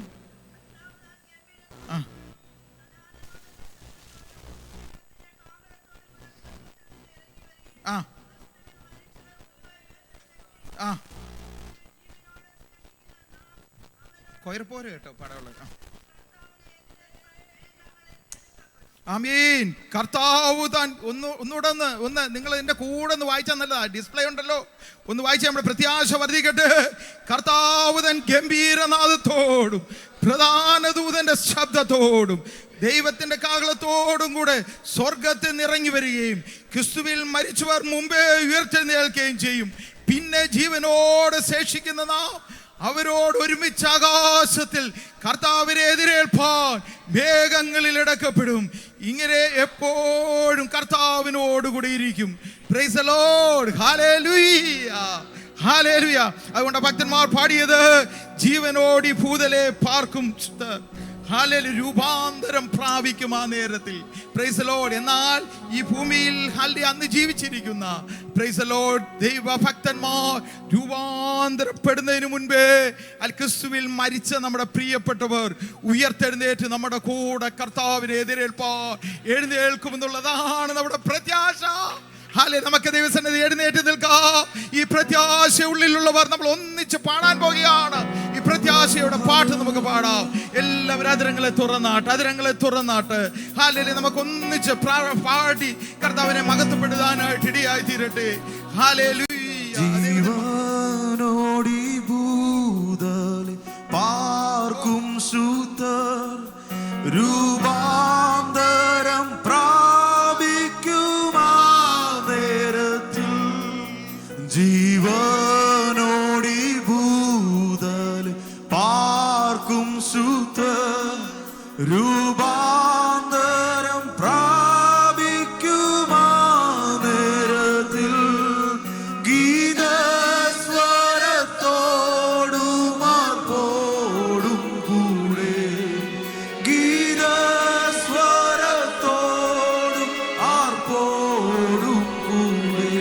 Speaker 1: കൊയർപ്പോര് കേട്ടോ പടമുള്ള. ആമീൻ. കർത്താവ് താൻ ഒന്നുകൂടെ ഒന്ന് നിങ്ങൾ എൻ്റെ കൂടെ ഒന്ന് വായിച്ചാൽ നല്ലതാ. ഡിസ്പ്ലേ ഉണ്ടല്ലോ, ഒന്ന് വായിച്ചാൽ നമ്മുടെ പ്രത്യാശ വർദ്ധിക്കട്ടെ. കർത്താവ് താൻ ഗംഭീരനാദത്തോടും പ്രധാന ദൂതന്റെ ശബ്ദത്തോടും ദൈവത്തിന്റെ കാഹളത്തോടും കൂടെ സ്വർഗത്തിൽ നിറങ്ങി വരികയും ക്രിസ്തുവിൽ മരിച്ചവർ മുമ്പേ ഉയർത്തെഴുന്നേൽക്കുകയും ചെയ്യും. പിന്നെ ജീവനോടെ ശേഷിക്കുന്ന നാം അവരോട് ഒരുമിച്ച് ആകാശത്തിൽ കർത്താവിനെ എതിരേൽപ്പാൻ മേഘങ്ങളിൽ ഇടക്കപ്പെടും. ഇങ്ങനെ എപ്പോഴും കർത്താവിനോടുകൂടി ഇരിക്കും. Price the Lord, hallelujah, hallelujah. അതുകൊണ്ട് ഭക്തന്മാർ പാടിയത് ജീവനോടി ഭൂതലെ പാർക്കും ഹല്ലേലൂയ, രൂപാന്തരം പ്രാപിക്കും ആ നേരത്തിൽ. Price the Lord. എന്നാൽ ഈ ഭൂമിയിൽ അന്ന് ജീവിച്ചിരിക്കുന്ന പ്രൈസ് ദി ലോർഡ് ദൈവഭക്തന്മാർ രൂപാന്തരപ്പെടുന്നതിന് മുൻപേ ക്രിസ്തുവിൽ മരിച്ച നമ്മുടെ പ്രിയപ്പെട്ടവർ ഉയർത്തെഴുന്നേറ്റ് നമ്മുടെ കൂടെ കർത്താവിനെ എഴുന്നേൽക്കുമെന്നുള്ളതാണ് നമ്മുടെ പ്രത്യാശ. ഹല്ലേലൂയ. നമുക്ക് ദൈവസന്നിധി എഴുന്നേറ്റ് നിൽക്കാം. ഈ പ്രത്യാശ ഉള്ളിലുള്ളവർ നമ്മൾ ഒന്നിച്ച് പാടാൻ പോകുകയാണ്. ഈ പ്രത്യാശയുടെ പാട്ട് നമുക്ക് പാടാം. എല്ലാവരും അതിരങ്ങളെ തുറന്നാട്ട് ഹല്ലേലൂയ, നമുക്ക് ഒന്നിച്ച് പാടി കർത്താവിനെ മഹത്വപ്പെടുത്താനായിട്ട് ഇടയായി തീരട്ടെ. ഹല്ലേലൂയ.
Speaker 2: ജീവനോടി ഭൂതലെ പാർക്കും ശുദ്ധർ രൂപാന്തരം പ്രാപിക്കുമാ നേരത്തിൽ. ജീവനോടി ഭൂതലെ പാർക്കും ശുദ്ധർ രൂപാന്തരം പ്രാപിക്കുമാ നേരത്തിൽ. ഗീതസ്വരത്തോടും ആർപ്പോടും കൂടെ, ഗീതസ്വരത്തോടും ആർപ്പോടും കൂടെ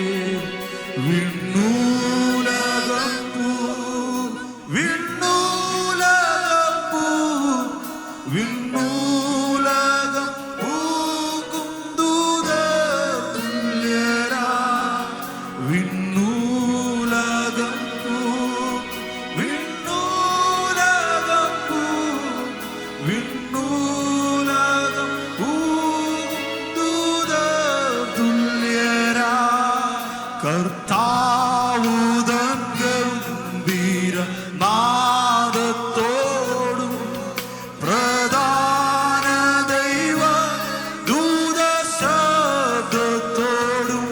Speaker 2: വിണ്ണൂലകം പൂ, വിണ്ണൂലകം പൂ, വിണ്ണൂലകം പൂക്കും ദൂതർ തുല്യരാ. വിണ്ണൂലകം പൂ, വിണ്ണൂലകം പൂ, വിണ്ണൂലകം പൂക്കും ദൂതർ തുല്യരാ. കർത്താവുതൻ ഗംഭീര നാദത്തോടും പ്രധാന ദൈവ ദൂതശബ്ദത്തോടും,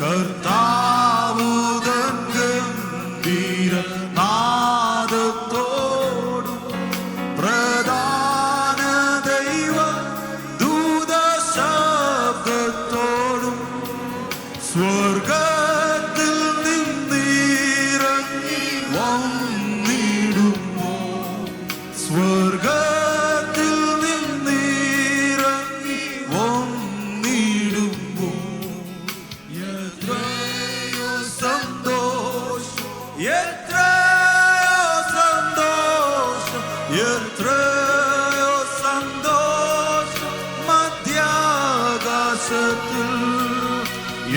Speaker 2: കർത്താവുതൻ ഗംഭീര നാദത്തോടും പ്രധാന ദൈവ ദൂതശബ്ദത്തോടും സ്വർഗത്തിൽ നിന്നിറങ്ങി വന്നിടുമോ, സ്വർഗത്തിൽ നിന്നിറങ്ങി വന്നിടുമോ. എത്രയോ സന്തോഷം, എത്രയോ സന്തോഷം, എത്രയോ സന്തോഷം മധ്യാകാശത്തിൽ.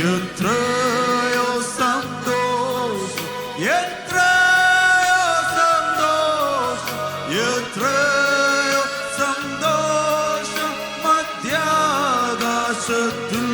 Speaker 2: എത്രയോ സന്തോഷം, എത്രയോ സന്തോഷം, എത്രയോ സന്തോഷം മധ്യാകാശത്തിൽ.